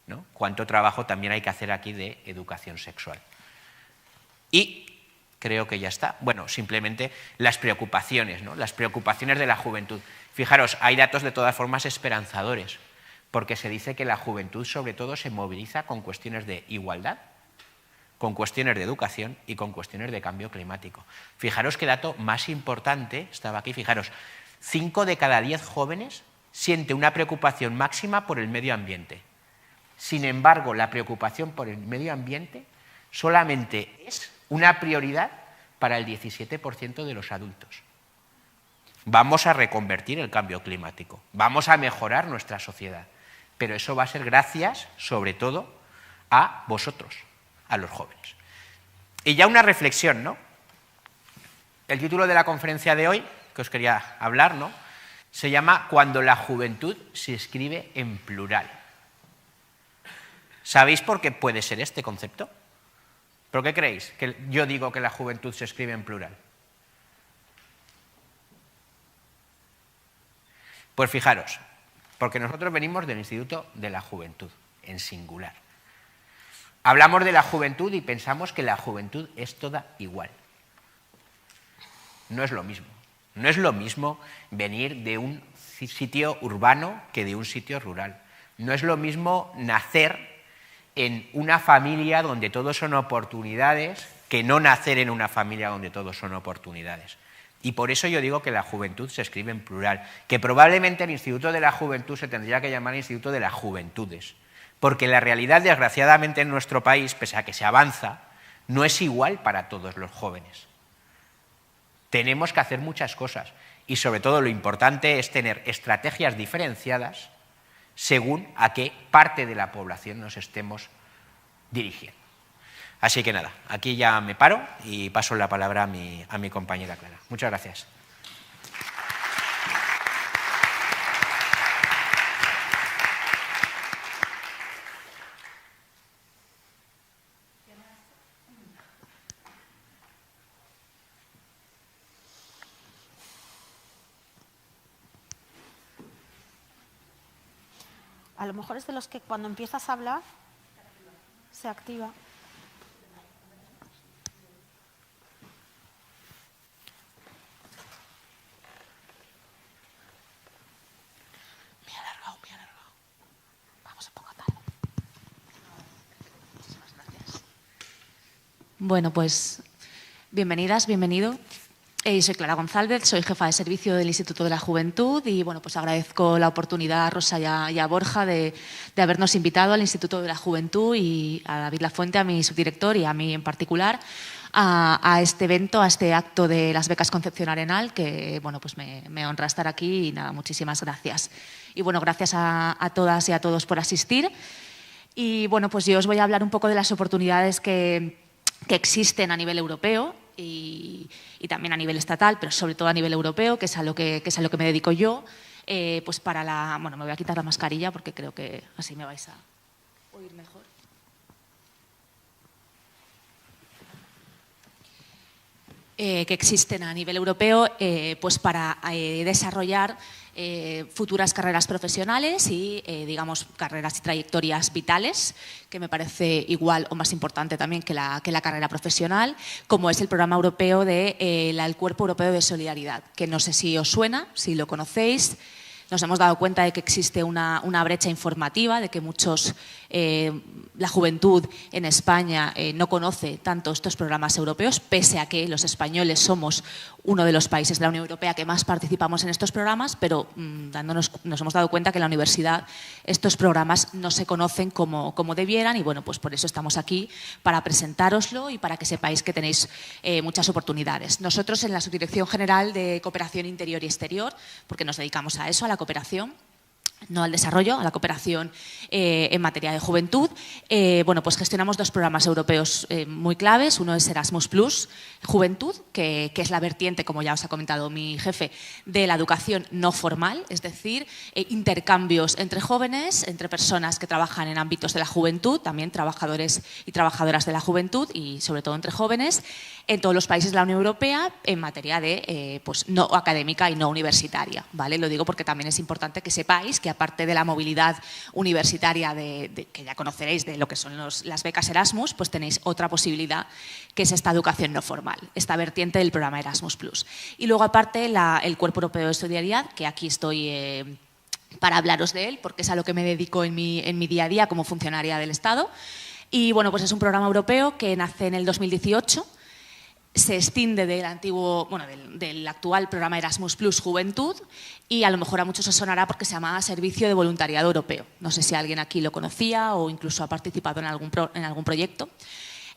¿no? Cuánto trabajo también hay que hacer aquí de educación sexual. Y creo que ya está. Bueno, simplemente las preocupaciones, ¿no? Las preocupaciones de la juventud. Fijaros, hay datos de todas formas esperanzadores, porque se dice que la juventud sobre todo se moviliza con cuestiones de igualdad, con cuestiones de educación y con cuestiones de cambio climático. Fijaros qué dato más importante estaba aquí. Fijaros, 5 de cada 10 jóvenes siente una preocupación máxima por el medio ambiente. Sin embargo, la preocupación por el medio ambiente solamente es una prioridad para el 17% de los adultos. Vamos a reconvertir el cambio climático, vamos a mejorar nuestra sociedad, pero eso va a ser gracias, sobre todo, a vosotros, a los jóvenes. Y ya una reflexión, ¿no? El título de la conferencia de hoy, que os quería hablar, ¿no?, se llama Cuando la juventud se escribe en plural. ¿Sabéis por qué puede ser este concepto? ¿Por qué creéis que yo digo que la juventud se escribe en plural? Pues fijaros, porque nosotros venimos del Instituto de la Juventud, en singular. Hablamos de la juventud y pensamos que la juventud es toda igual. No es lo mismo. No es lo mismo venir de un sitio urbano que de un sitio rural. No es lo mismo nacer en una familia donde todo son oportunidades que no nacer en una familia donde todo son oportunidades. Y por eso yo digo que la juventud se escribe en plural, que probablemente el Instituto de la Juventud se tendría que llamar Instituto de las Juventudes, porque la realidad, desgraciadamente, en nuestro país, pese a que se avanza, no es igual para todos los jóvenes. Tenemos que hacer muchas cosas y, sobre todo, lo importante es tener estrategias diferenciadas según a qué parte de la población nos estemos dirigiendo. Así que nada, aquí ya me paro y paso la palabra a mi compañera Clara. Muchas gracias. A lo mejor es de los que cuando empiezas a hablar se activa. Me ha alargado. Vamos un poco tarde. Muchísimas gracias. Bueno, pues bienvenidas, bienvenido. Soy Clara González, soy jefa de servicio del Instituto de la Juventud y bueno, pues agradezco la oportunidad a Rosa y a Borja de habernos invitado al Instituto de la Juventud y a David Lafuente, a mi subdirector y a mí en particular, a este evento, a este acto de las becas Concepción Arenal, que bueno, pues me honra estar aquí y nada, muchísimas gracias. Y bueno, gracias a todas y a todos por asistir. Y bueno, pues yo os voy a hablar un poco de las oportunidades que existen a nivel europeo y también a nivel estatal, pero sobre todo a nivel europeo, que es a lo que me dedico yo, pues para la... Bueno, me voy a quitar la mascarilla porque creo que así me vais a oír mejor. Que existen a nivel europeo pues para desarrollar futuras carreras profesionales y, digamos, carreras y trayectorias vitales, que me parece igual o más importante también que la carrera profesional, como es el programa europeo del Cuerpo Europeo de Solidaridad, que no sé si os suena, si lo conocéis. Nos hemos dado cuenta de que existe una brecha informativa, de que la juventud en España no conoce tanto estos programas europeos, pese a que los españoles somos uno de los países de la Unión Europea que más participamos en estos programas, pero nos hemos dado cuenta que en la universidad estos programas no se conocen como debieran y bueno, pues por eso estamos aquí, para presentároslo y para que sepáis que tenéis muchas oportunidades. Nosotros en la Subdirección General de Cooperación Interior y Exterior, porque nos dedicamos a eso, a la cooperación, no al desarrollo, a la cooperación en materia de juventud. Bueno, pues gestionamos dos programas europeos muy claves. Uno es Erasmus Plus Juventud, que es la vertiente, como ya os ha comentado mi jefe, de la educación no formal, es decir, intercambios entre jóvenes, entre personas que trabajan en ámbitos de la juventud, también trabajadores y trabajadoras de la juventud y sobre todo entre jóvenes, en todos los países de la Unión Europea en materia de pues, no académica y no universitaria, ¿vale? Lo digo porque también es importante que sepáis que aparte de la movilidad universitaria que ya conoceréis de lo que son las becas Erasmus, pues tenéis otra posibilidad que es esta educación no formal, esta vertiente del programa Erasmus+. Y luego aparte el Cuerpo Europeo de Solidaridad, que aquí estoy para hablaros de él, porque es a lo que me dedico en mi día a día como funcionaria del Estado. Y bueno, pues es un programa europeo que nace en el 2018. se extiende del antiguo, bueno, del actual programa Erasmus Plus Juventud, y a lo mejor a muchos os sonará porque se llama Servicio de Voluntariado Europeo. No sé si alguien aquí lo conocía o incluso ha participado en algún proyecto.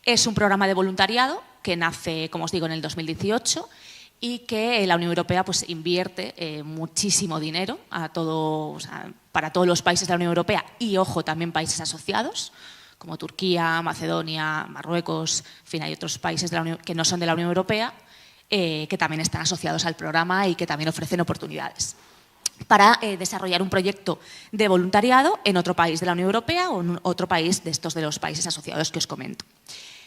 Es un programa de voluntariado que nace, como os digo, en el 2018 y que la Unión Europea pues, invierte muchísimo dinero para todos los países de la Unión Europea y, ojo, también países asociados, como Turquía, Macedonia, Marruecos, en fin, hay otros países que no son de la Unión Europea que también están asociados al programa y que también ofrecen oportunidades para desarrollar un proyecto de voluntariado en otro país de la Unión Europea o en otro país de estos de los países asociados que os comento.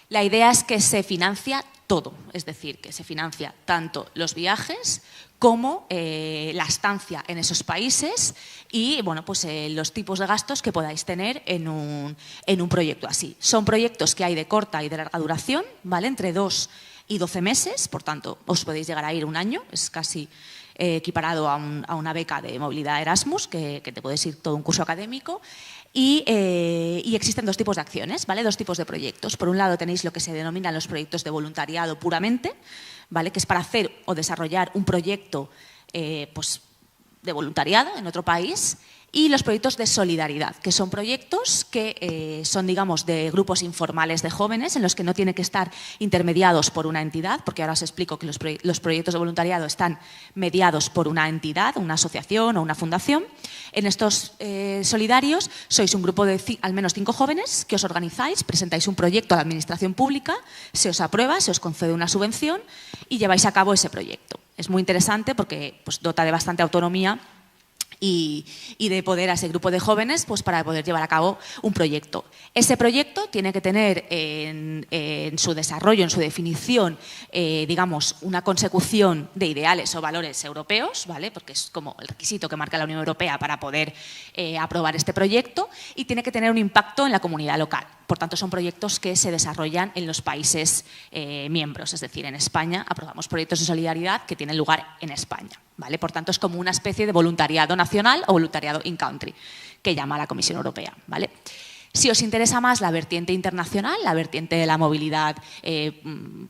La idea es que se financia todo, es decir, que se financia tanto los viajes como la estancia en esos países y bueno, pues, los tipos de gastos que podáis tener en un proyecto así. Son proyectos que hay de corta y de larga duración, ¿vale? Entre 2 y 12 meses, por tanto, os podéis llegar a ir un año, es casi equiparado a una beca de movilidad Erasmus, que te puedes ir todo un curso académico. Y existen 2 tipos de acciones, ¿vale? 2 tipos de proyectos. Por un lado tenéis lo que se denominan los proyectos de voluntariado puramente, ¿vale? Que es para hacer o desarrollar un proyecto pues, de voluntariado en otro país, y los proyectos de solidaridad, que son proyectos que son, digamos, de grupos informales de jóvenes en los que no tienen que estar intermediados por una entidad, porque ahora os explico que los proyectos de voluntariado están mediados por una entidad, una asociación o una fundación. En estos solidarios sois un grupo de al menos 5 jóvenes que os organizáis, presentáis un proyecto a la administración pública, se os aprueba, se os concede una subvención y lleváis a cabo ese proyecto. Es muy interesante porque pues, dota de bastante autonomía y de poder a ese grupo de jóvenes pues, para poder llevar a cabo un proyecto. Ese proyecto tiene que tener en su desarrollo, en su definición, digamos, una consecución de ideales o valores europeos, ¿vale? Porque es como el requisito que marca la Unión Europea para poder aprobar este proyecto, y tiene que tener un impacto en la comunidad local. Por tanto, son proyectos que se desarrollan en los países miembros, es decir, en España aprobamos proyectos de solidaridad que tienen lugar en España, ¿vale? Por tanto, es como una especie de voluntariado nacional o voluntariado in-country, que llama la Comisión Europea, ¿vale? Si os interesa más la vertiente internacional, la vertiente de la movilidad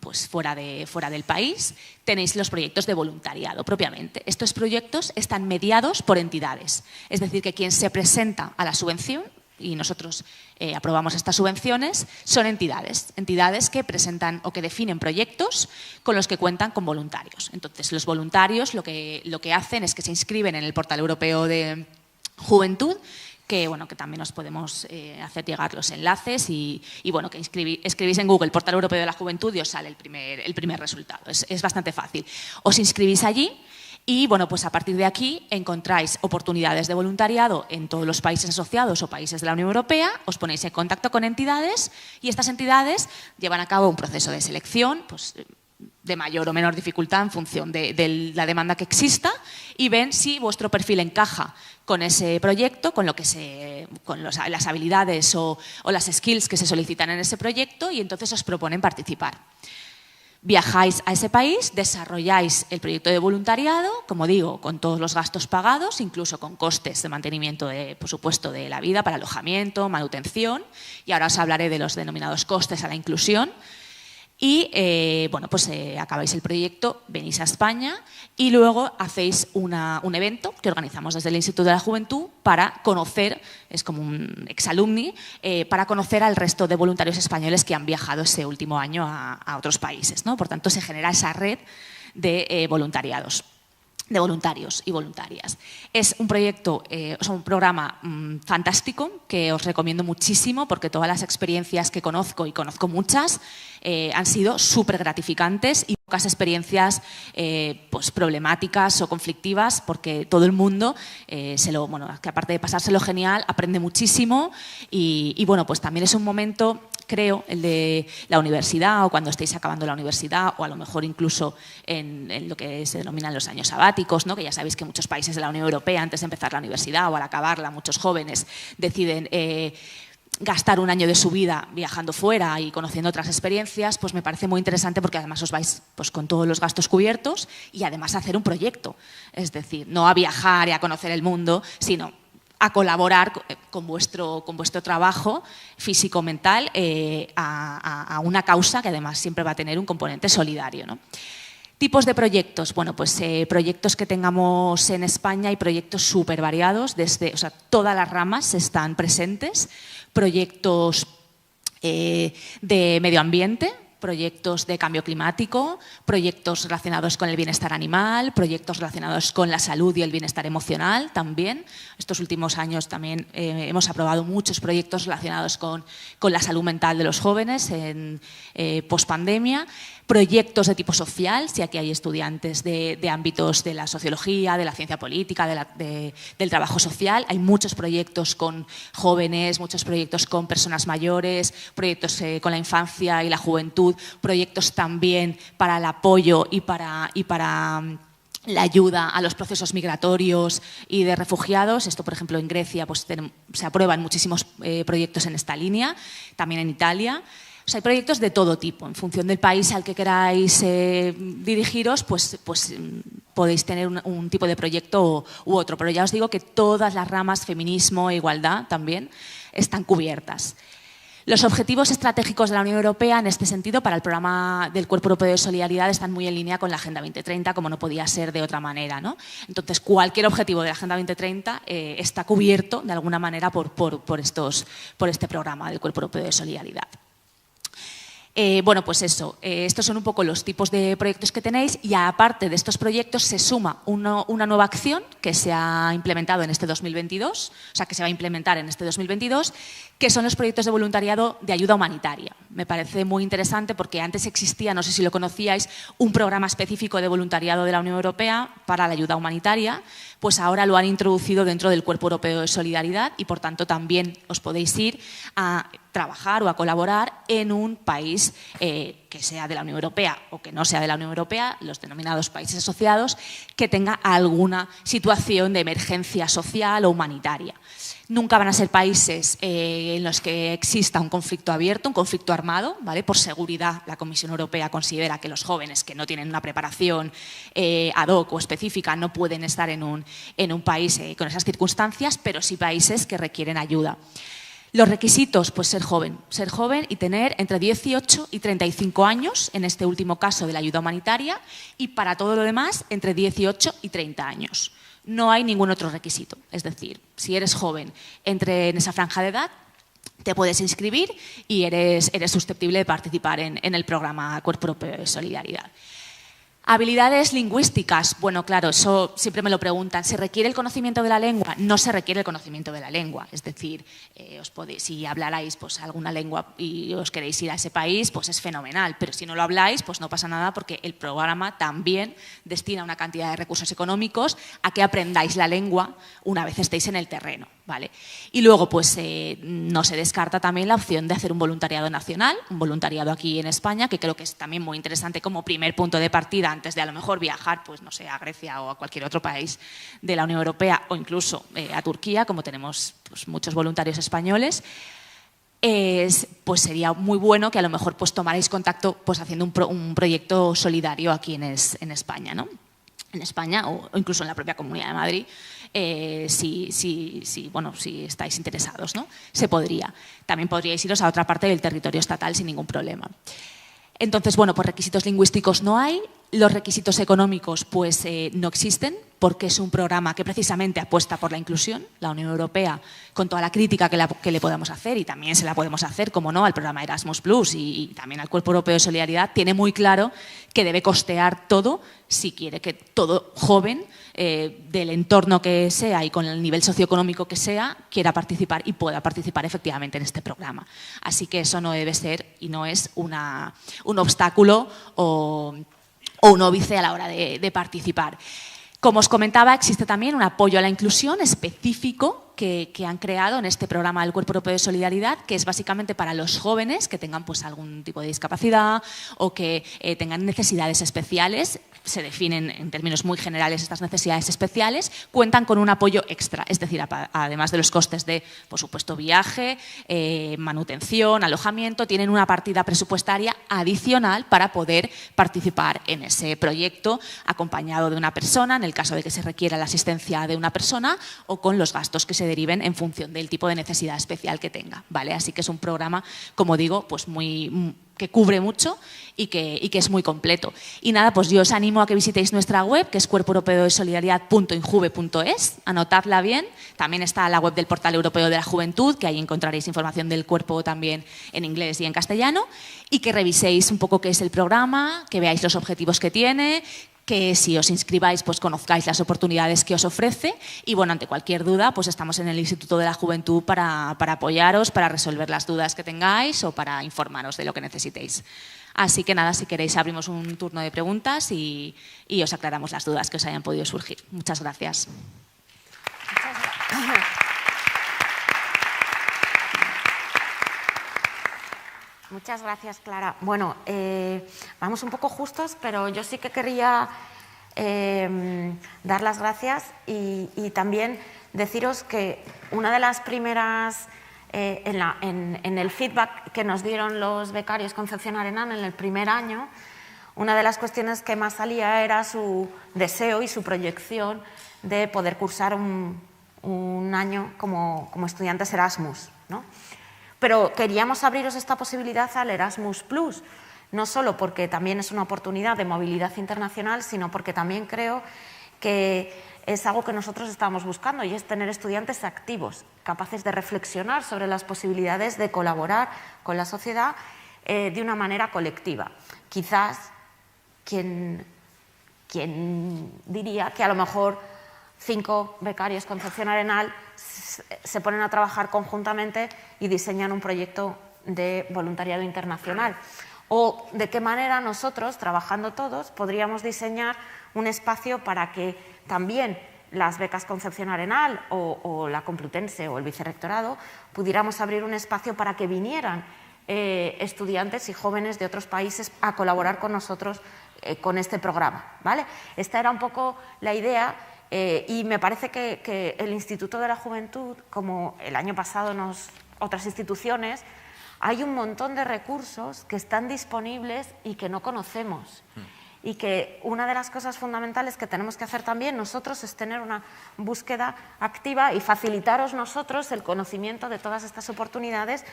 pues fuera del país, tenéis los proyectos de voluntariado propiamente. Estos proyectos están mediados por entidades, es decir, que quien se presenta a la subvención, y nosotros aprobamos estas subvenciones, son entidades que presentan o que definen proyectos con los que cuentan con voluntarios. Entonces, los voluntarios lo que hacen es que se inscriben en el Portal Europeo de Juventud, que, bueno, que también os podemos hacer llegar los enlaces y bueno, que escribís en Google Portal Europeo de la Juventud y os sale el primer resultado. Es bastante fácil. Os inscribís allí. Y bueno, pues a partir de aquí encontráis oportunidades de voluntariado en todos los países asociados o países de la Unión Europea, os ponéis en contacto con entidades y estas entidades llevan a cabo un proceso de selección pues, de mayor o menor dificultad en función de la demanda que exista, y ven si vuestro perfil encaja con ese proyecto, con las habilidades o las skills que se solicitan en ese proyecto, y entonces os proponen participar. Viajáis a ese país, desarrolláis el proyecto de voluntariado, como digo, con todos los gastos pagados, incluso con costes de mantenimiento, por supuesto, de la vida, para alojamiento, manutención, y ahora os hablaré de los denominados costes a la inclusión. Y bueno, pues acabáis el proyecto, venís a España y luego hacéis un evento que organizamos desde el Instituto de la Juventud para conocer, es como un exalumni, para conocer al resto de voluntarios españoles que han viajado ese último año a otros países, ¿no? Por tanto, se genera esa red de voluntariados, de voluntarios y voluntarias. Es un proyecto, un programa fantástico que os recomiendo muchísimo, porque todas las experiencias que conozco, y conozco muchas, han sido súper gratificantes, y pocas experiencias pues problemáticas o conflictivas, porque todo el mundo, que aparte de pasárselo genial, aprende muchísimo y bueno, pues también es un momento, creo, el de la universidad, o cuando estéis acabando la universidad, o a lo mejor incluso en lo que se denominan los años sabáticos, ¿no? Que ya sabéis que muchos países de la Unión Europea, antes de empezar la universidad o al acabarla, muchos jóvenes deciden gastar un año de su vida viajando fuera y conociendo otras experiencias. Pues me parece muy interesante, porque además os vais pues, con todos los gastos cubiertos, y además a hacer un proyecto. Es decir, no a viajar y a conocer el mundo, sino a colaborar con vuestro trabajo físico-mental a una causa que además siempre va a tener un componente solidario, ¿no? Tipos de proyectos. Bueno, pues proyectos que tengamos en España hay proyectos súper variados, o sea, todas las ramas están presentes. Proyectos de medio ambiente, proyectos de cambio climático, proyectos relacionados con el bienestar animal, proyectos relacionados con la salud y el bienestar emocional también. Estos últimos años también hemos aprobado muchos proyectos relacionados con la salud mental de los jóvenes en pospandemia. Proyectos de tipo social, si aquí hay estudiantes de ámbitos de la sociología, de la ciencia política, del trabajo social. Hay muchos proyectos con jóvenes, muchos proyectos con personas mayores, proyectos con la infancia y la juventud, proyectos también para el apoyo y para la ayuda a los procesos migratorios y de refugiados. Esto, por ejemplo, en Grecia pues, se aprueban muchísimos proyectos en esta línea, también en Italia. O sea, hay proyectos de todo tipo. En función del país al que queráis dirigiros, pues podéis tener un tipo de proyecto u otro. Pero ya os digo que todas las ramas, feminismo e igualdad también, están cubiertas. Los objetivos estratégicos de la Unión Europea, en este sentido, para el programa del Cuerpo Europeo de Solidaridad, están muy en línea con la Agenda 2030, como no podía ser de otra manera, ¿no? Entonces, cualquier objetivo de la Agenda 2030 está cubierto, de alguna manera, por este programa del Cuerpo Europeo de Solidaridad. Bueno, pues eso, estos son un poco los tipos de proyectos que tenéis y aparte de estos proyectos se suma una nueva acción que se ha implementado en este 2022, o sea, que se va a implementar en este 2022, que son los proyectos de voluntariado de ayuda humanitaria. Me parece muy interesante porque antes existía, no sé si lo conocíais, un programa específico de voluntariado de la Unión Europea para la ayuda humanitaria, pues ahora lo han introducido dentro del Cuerpo Europeo de Solidaridad y por tanto también os podéis ir a trabajar o a colaborar en un país que sea de la Unión Europea o que no sea de la Unión Europea, los denominados países asociados, que tenga alguna situación de emergencia social o humanitaria. Nunca van a ser países en los que exista un conflicto abierto, un conflicto armado, ¿vale? Por seguridad, la Comisión Europea considera que los jóvenes que no tienen una preparación ad hoc o específica no pueden estar en un país con esas circunstancias, pero sí países que requieren ayuda. Los requisitos, pues ser joven y tener entre 18 y 35 años, en este último caso de la ayuda humanitaria, y para todo lo demás entre 18 y 30 años. No hay ningún otro requisito, es decir, si eres joven, entre en esa franja de edad, te puedes inscribir y eres susceptible de participar en el programa Cuerpo Europeo de Solidaridad. Habilidades lingüísticas. Bueno, claro, eso siempre me lo preguntan. ¿Se requiere el conocimiento de la lengua? No se requiere el conocimiento de la lengua. Es decir, si hablarais pues, alguna lengua y os queréis ir a ese país, pues es fenomenal. Pero si no lo habláis, pues no pasa nada porque el programa también destina una cantidad de recursos económicos a que aprendáis la lengua una vez estéis en el terreno, ¿vale? Y luego, pues no se descarta también la opción de hacer un voluntariado nacional, un voluntariado aquí en España, que creo que es también muy interesante como primer punto de partida antes de a lo mejor viajar, pues no sé, a Grecia o a cualquier otro país de la Unión Europea o incluso a Turquía, como tenemos pues, muchos voluntarios españoles. Pues sería muy bueno que a lo mejor pues tomarais contacto pues haciendo un proyecto solidario aquí en España, ¿no? En España o incluso en la propia Comunidad de Madrid, si estáis interesados, ¿no? Se podría. También podríais iros a otra parte del territorio estatal sin ningún problema. Entonces, bueno, pues requisitos lingüísticos no hay, los requisitos económicos pues no existen porque es un programa que precisamente apuesta por la inclusión. La Unión Europea, con toda la crítica que le podamos hacer, y también se la podemos hacer, como no, al programa Erasmus Plus y también al Cuerpo Europeo de Solidaridad, tiene muy claro que debe costear todo si quiere que todo joven del entorno que sea y con el nivel socioeconómico que sea, quiera participar y pueda participar efectivamente en este programa. Así que eso no debe ser y no es un obstáculo o un óbice a la hora de participar. Como os comentaba, existe también un apoyo a la inclusión específico que han creado en este programa del Cuerpo Europeo de Solidaridad, que es básicamente para los jóvenes que tengan pues, algún tipo de discapacidad o que tengan necesidades especiales. Se definen en términos muy generales estas necesidades especiales, cuentan con un apoyo extra, es decir, además de los costes de, por supuesto, viaje, manutención, alojamiento, tienen una partida presupuestaria adicional para poder participar en ese proyecto acompañado de una persona, en el caso de que se requiera la asistencia de una persona, o con los gastos que se se deriven en función del tipo de necesidad especial que tenga, ¿vale? Así que es un programa, como digo, pues que cubre mucho y que es muy completo. Y nada, pues yo os animo a que visitéis nuestra web, que es cuerpoeuropeodesolidaridad.injuve.es, anotadla bien. También está la web del Portal Europeo de la Juventud, que ahí encontraréis información del cuerpo también en inglés y en castellano, y que reviséis un poco qué es el programa, que veáis los objetivos que tiene, que si os inscribáis pues conozcáis las oportunidades que os ofrece y bueno, ante cualquier duda pues estamos en el Instituto de la Juventud para apoyaros, para resolver las dudas que tengáis o para informaros de lo que necesitéis. Así que nada, si queréis abrimos un turno de preguntas y os aclaramos las dudas que os hayan podido surgir. Muchas gracias. Muchas gracias, Clara. Bueno, vamos un poco justos, pero yo sí que quería dar las gracias y también deciros que una de las primeras, en el feedback que nos dieron los becarios Concepción Arenal en el primer año, una de las cuestiones que más salía era su deseo y su proyección de poder cursar un año como estudiantes Erasmus, ¿no? Pero queríamos abriros esta posibilidad al Erasmus+, no solo porque también es una oportunidad de movilidad internacional, sino porque también creo que es algo que nosotros estamos buscando y es tener estudiantes activos, capaces de reflexionar sobre las posibilidades de colaborar con la sociedad de una manera colectiva. Quizás quien diría que a lo mejor 5 becarios Concepción Arenal se ponen a trabajar conjuntamente y diseñan un proyecto de voluntariado internacional. O de qué manera nosotros, trabajando todos, podríamos diseñar un espacio para que también las becas Concepción Arenal o la Complutense o el Vicerrectorado pudiéramos abrir un espacio para que vinieran estudiantes y jóvenes de otros países a colaborar con nosotros con este programa, ¿vale? Esta era un poco la idea. Y me parece que el Instituto de la Juventud, como el año pasado otras instituciones, hay un montón de recursos que están disponibles y que no conocemos. Y que una de las cosas fundamentales que tenemos que hacer también nosotros es tener una búsqueda activa y facilitaros nosotros el conocimiento de todas estas oportunidades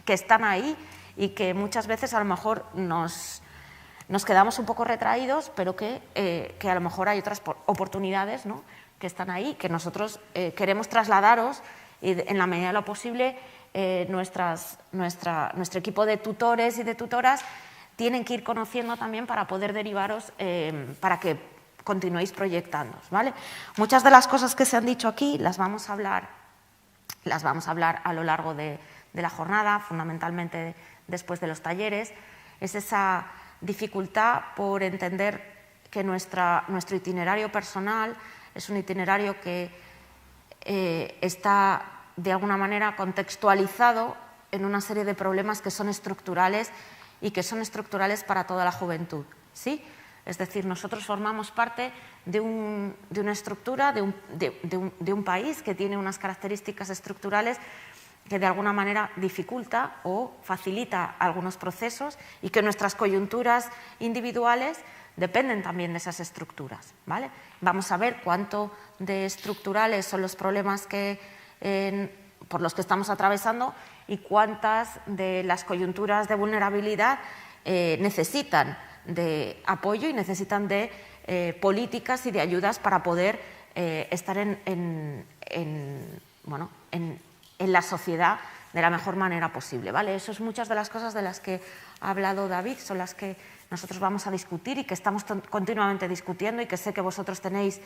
que están ahí y que muchas veces a lo mejor nos quedamos un poco retraídos, pero que a lo mejor hay otras oportunidades, ¿no?, que están ahí, que nosotros queremos trasladaros y en la medida de lo posible nuestro equipo de tutores y de tutoras tienen que ir conociendo también para poder derivaros, para que continuéis proyectándoos, ¿vale? Muchas de las cosas que se han dicho aquí las vamos a hablar a lo largo de la jornada, fundamentalmente después de los talleres. Es esa dificultad por entender que nuestro itinerario personal es un itinerario que está de alguna manera contextualizado en una serie de problemas que son estructurales y que son estructurales para toda la juventud, ¿sí? Es decir, nosotros formamos parte de una estructura, de un país que tiene unas características estructurales que de alguna manera dificulta o facilita algunos procesos y que nuestras coyunturas individuales dependen también de esas estructuras, ¿vale? Vamos a ver cuánto de estructurales son los problemas por los que estamos atravesando y cuántas de las coyunturas de vulnerabilidad necesitan de apoyo y necesitan de políticas y de ayudas para poder estar en la sociedad de la mejor manera posible, ¿vale? Eso es muchas de las cosas de las que ha hablado David, son las que nosotros vamos a discutir y que estamos continuamente discutiendo y que sé que vosotros tenéis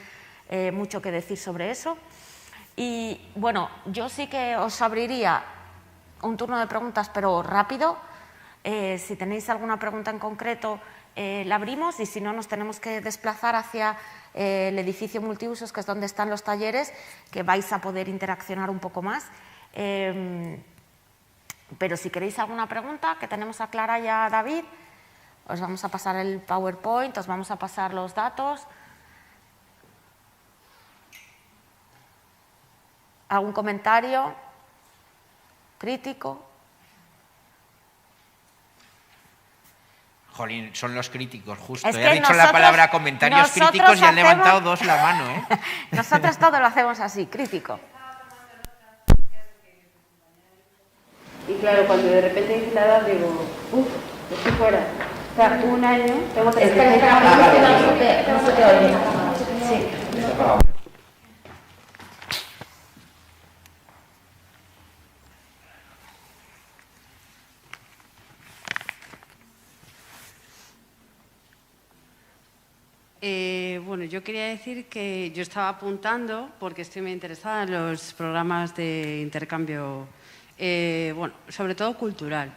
mucho que decir sobre eso. Y bueno, yo sí que os abriría un turno de preguntas, pero rápido. Si tenéis alguna pregunta en concreto, la abrimos y si no, nos tenemos que desplazar hacia el edificio multiusos, que es donde están los talleres, que vais a poder interaccionar un poco más. Pero si queréis alguna pregunta, que tenemos a Clara y a David, os vamos a pasar el PowerPoint, os vamos a pasar los datos. ¿Algún comentario crítico? Jolín, son los críticos, justo. Es que he dicho la palabra comentarios críticos y han levantado dos la mano, ¿eh? Nosotros todo lo hacemos así, crítico. Y claro, cuando de repente dice la edad, digo, uff, estoy fuera. O sea, un año, tengo 36 años. Sí. Bueno, yo quería decir que yo estaba apuntando porque estoy muy interesada en los programas de intercambio, bueno, sobre todo cultural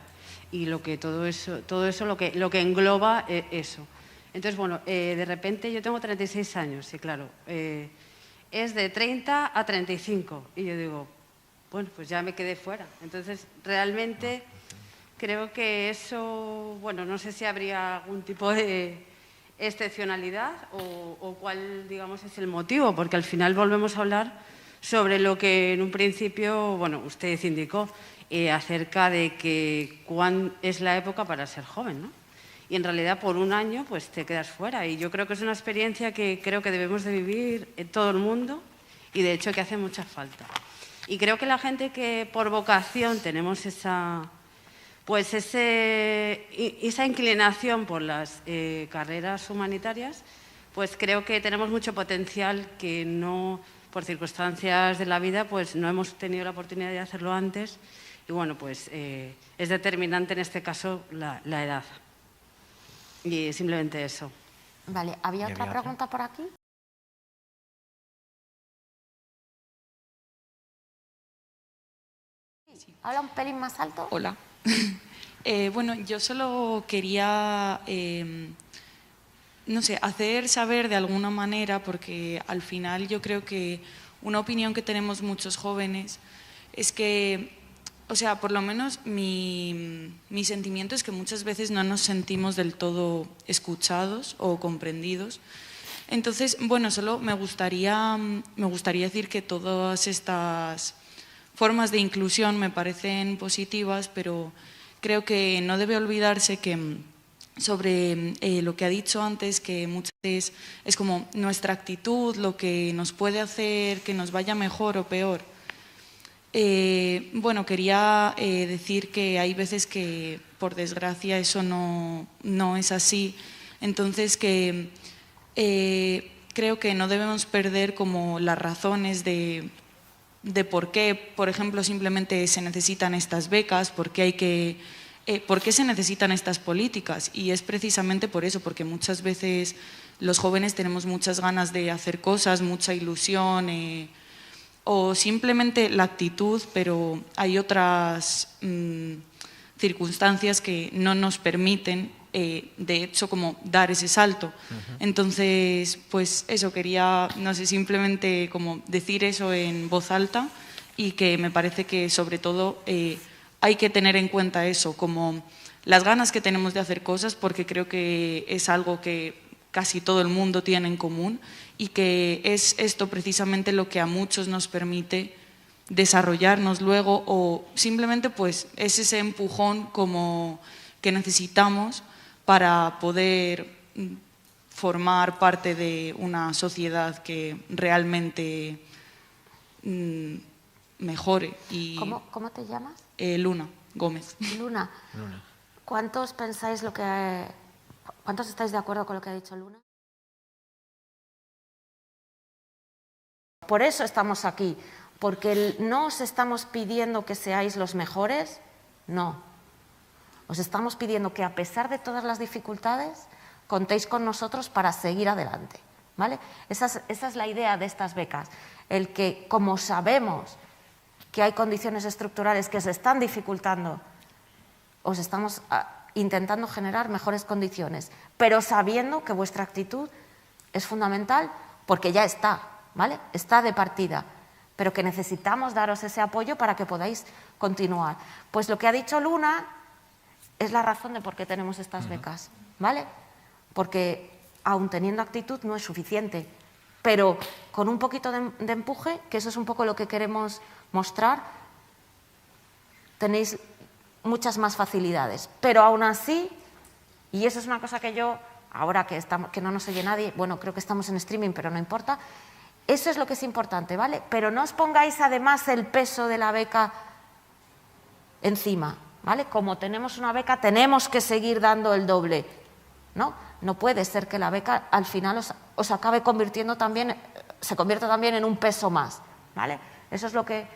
y lo que todo eso lo que engloba eso. Entonces, bueno, de repente yo tengo 36 años y claro, es de 30 a 35 y yo digo, bueno, pues ya me quedé fuera. Entonces, realmente creo que eso, bueno, no sé si habría algún tipo de excepcionalidad o cuál, digamos, es el motivo, porque al final volvemos a hablar sobre lo que en un principio, bueno, usted indicó, acerca de que cuán es la época para ser joven, ¿no? Y en realidad por un año pues te quedas fuera y yo creo que es una experiencia que creo que debemos de vivir en todo el mundo y de hecho que hace mucha falta. Y creo que la gente que por vocación tenemos esa inclinación por las carreras humanitarias, pues creo que tenemos mucho potencial que no, por circunstancias de la vida, pues no hemos tenido la oportunidad de hacerlo antes. Y bueno, pues es determinante en este caso la edad. Y simplemente eso. Vale, ¿había otra pregunta por aquí? Sí. ¿Habla un pelín más alto? Hola. Bueno, yo solo quería, no sé, hacer saber de alguna manera, porque al final yo creo que una opinión que tenemos muchos jóvenes es que, o sea, por lo menos mi sentimiento es que muchas veces no nos sentimos del todo escuchados o comprendidos. Entonces, bueno, solo me gustaría decir que todas estas formas de inclusión me parecen positivas, pero creo que no debe olvidarse que sobre lo que ha dicho antes, que muchas veces es como nuestra actitud, lo que nos puede hacer que nos vaya mejor o peor. Bueno, quería decir que hay veces que, por desgracia, eso no es así. Entonces, que creo que no debemos perder como las razones de por qué, por ejemplo, simplemente se necesitan estas becas, por qué se necesitan estas políticas. Y es precisamente por eso, porque muchas veces los jóvenes tenemos muchas ganas de hacer cosas, mucha ilusión, o simplemente la actitud, pero hay otras circunstancias que no nos permiten, de hecho, como dar ese salto. Entonces, pues eso, quería, no sé, simplemente como decir eso en voz alta y que me parece que sobre todo hay que tener en cuenta eso, como las ganas que tenemos de hacer cosas, porque creo que es algo que casi todo el mundo tiene en común y que es esto precisamente lo que a muchos nos permite desarrollarnos luego, o simplemente pues es ese empujón como que necesitamos para poder formar parte de una sociedad que realmente mejore. Y ¿Cómo te llamas? Luna Gómez. Luna. ¿Cuántos estáis de acuerdo con lo que ha dicho Luna? Por eso estamos aquí, porque no os estamos pidiendo que seáis los mejores, no. Os estamos pidiendo que, a pesar de todas las dificultades, contéis con nosotros para seguir adelante, ¿vale? Esa es la idea de estas becas, el que, como sabemos que hay condiciones estructurales que se están dificultando, os estamos intentando generar mejores condiciones, pero sabiendo que vuestra actitud es fundamental porque ya está, ¿vale? Está de partida, pero que necesitamos daros ese apoyo para que podáis continuar. Pues lo que ha dicho Luna es la razón de por qué tenemos estas becas, ¿vale? Porque aun teniendo actitud no es suficiente, pero con un poquito de empuje, que eso es un poco lo que queremos mostrar, tenéis muchas más facilidades. Pero aún así, y eso es una cosa que yo, ahora que no nos oye nadie, bueno, creo que estamos en streaming, pero no importa, eso es lo que es importante, ¿vale? Pero no os pongáis además el peso de la beca encima, ¿vale? Como tenemos una beca, tenemos que seguir dando el doble, ¿no? No puede ser que la beca al final os acabe convirtiendo también, se convierta también en un peso más, ¿vale? Eso es lo que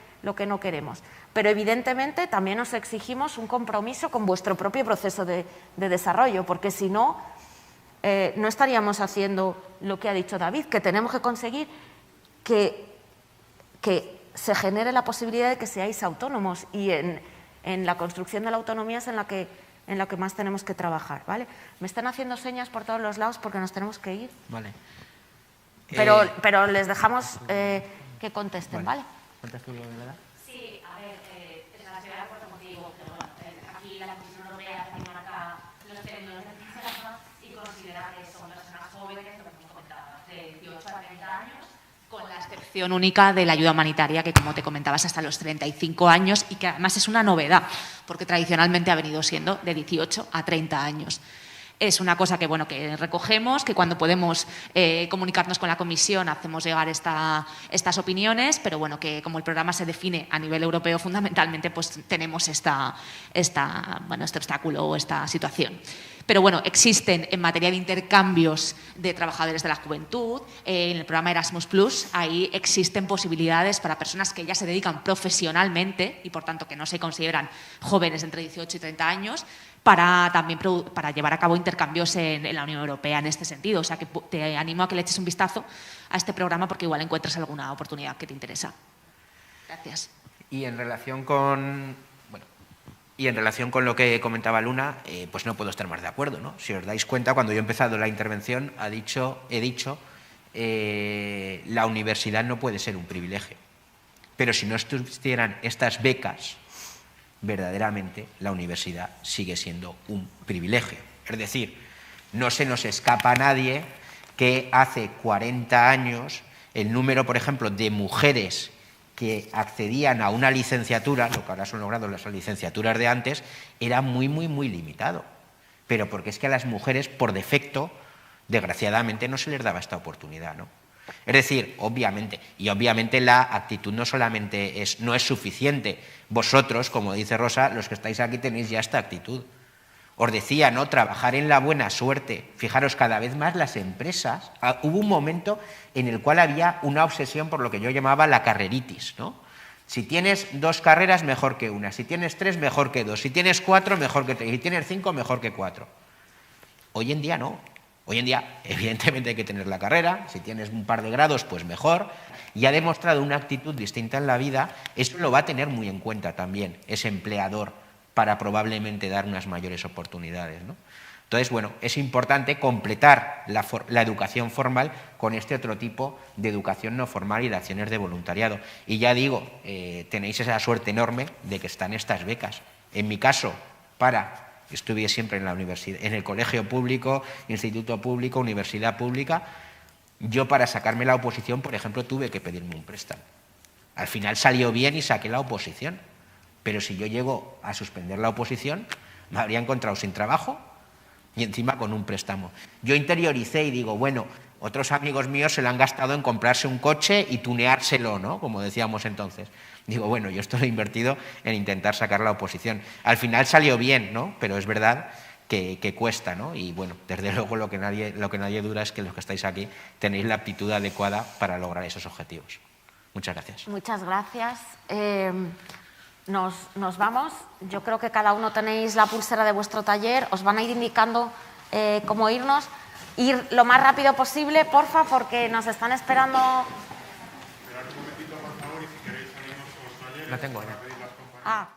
no queremos. Pero evidentemente también os exigimos un compromiso con vuestro propio proceso de desarrollo, porque si no, no estaríamos haciendo lo que ha dicho David, que tenemos que conseguir que se genere la posibilidad de que seáis autónomos, y en la construcción de la autonomía es en la que más tenemos que trabajar, ¿vale? Me están haciendo señas por todos los lados porque nos tenemos que ir. Vale. Pero les dejamos que contesten, ¿vale? ¿Cuántas tú, verdad? Sí, a ver, estoy de acuerdo contigo, pero aquí la Comisión Europea marca los términos de plaza y considera que son personas jóvenes, lo que hemos comentado, de 18 a 30 años, con la excepción única de la ayuda humanitaria, que como te comentabas, hasta los 35 años, y que además es una novedad, porque tradicionalmente ha venido siendo de 18 a 30 años. Es una cosa que, bueno, que recogemos, que cuando podemos comunicarnos con la Comisión hacemos llegar estas opiniones, pero bueno, que como el programa se define a nivel europeo fundamentalmente, pues tenemos este obstáculo o esta situación. Pero bueno, existen en materia de intercambios de trabajadores de la juventud, en el programa Erasmus+, ahí existen posibilidades para personas que ya se dedican profesionalmente y por tanto que no se consideran jóvenes entre 18 y 30 años, para llevar a cabo intercambios en la Unión Europea en este sentido. O sea, que te animo a que le eches un vistazo a este programa porque igual encuentras alguna oportunidad que te interesa. Gracias. Y en relación con lo que comentaba Luna, pues no puedo estar más de acuerdo, ¿no? Si os dais cuenta, cuando yo he empezado la intervención he dicho la universidad no puede ser un privilegio. Pero si no existieran estas becas, verdaderamente la universidad sigue siendo un privilegio. Es decir, no se nos escapa a nadie que hace 40 años el número, por ejemplo, de mujeres que accedían a una licenciatura, lo que ahora son logrados las licenciaturas de antes, era muy, muy, muy limitado. Pero porque es que a las mujeres, por defecto, desgraciadamente, no se les daba esta oportunidad, ¿no? Es decir, obviamente la actitud no solamente no es suficiente. Vosotros, como dice Rosa, los que estáis aquí tenéis ya esta actitud. Os decía, ¿no? Trabajar en la buena suerte. Fijaros, cada vez más las empresas, hubo un momento en el cual había una obsesión por lo que yo llamaba la carreritis, ¿no? Si tienes 2 carreras, mejor que una. Si tienes 3, mejor que 2. Si tienes 4, mejor que 3. Si tienes 5, mejor que 4. Hoy en día no. Hoy en día, evidentemente, hay que tener la carrera. Si tienes un par de grados, pues mejor. Y ha demostrado una actitud distinta en la vida. Eso lo va a tener muy en cuenta también ese empleador para probablemente dar unas mayores oportunidades, ¿no? Entonces, bueno, es importante completar la educación formal con este otro tipo de educación no formal y de acciones de voluntariado. Y ya digo, tenéis esa suerte enorme de que están estas becas. En mi caso, estuve siempre en la universidad, en el colegio público, instituto público, universidad pública. Yo, para sacarme la oposición, por ejemplo, tuve que pedirme un préstamo. Al final salió bien y saqué la oposición. Pero si yo llego a suspender la oposición, me habría encontrado sin trabajo y encima con un préstamo. Yo interioricé y digo, bueno, otros amigos míos se lo han gastado en comprarse un coche y tuneárselo, ¿no? Como decíamos entonces. Digo, bueno, yo esto lo he invertido en intentar sacar la oposición. Al final salió bien, ¿no? Pero es verdad que cuesta, ¿no? Y bueno, desde luego lo que nadie duda es que los que estáis aquí tenéis la aptitud adecuada para lograr esos objetivos. Muchas gracias. Muchas gracias. Nos vamos. Yo creo que cada uno tenéis la pulsera de vuestro taller. Os van a ir indicando cómo irnos. Ir lo más rápido posible, porfa, porque nos están esperando. Esperad un momentito, por favor, y si queréis salimos a los talleres. La tengo ya. Ah.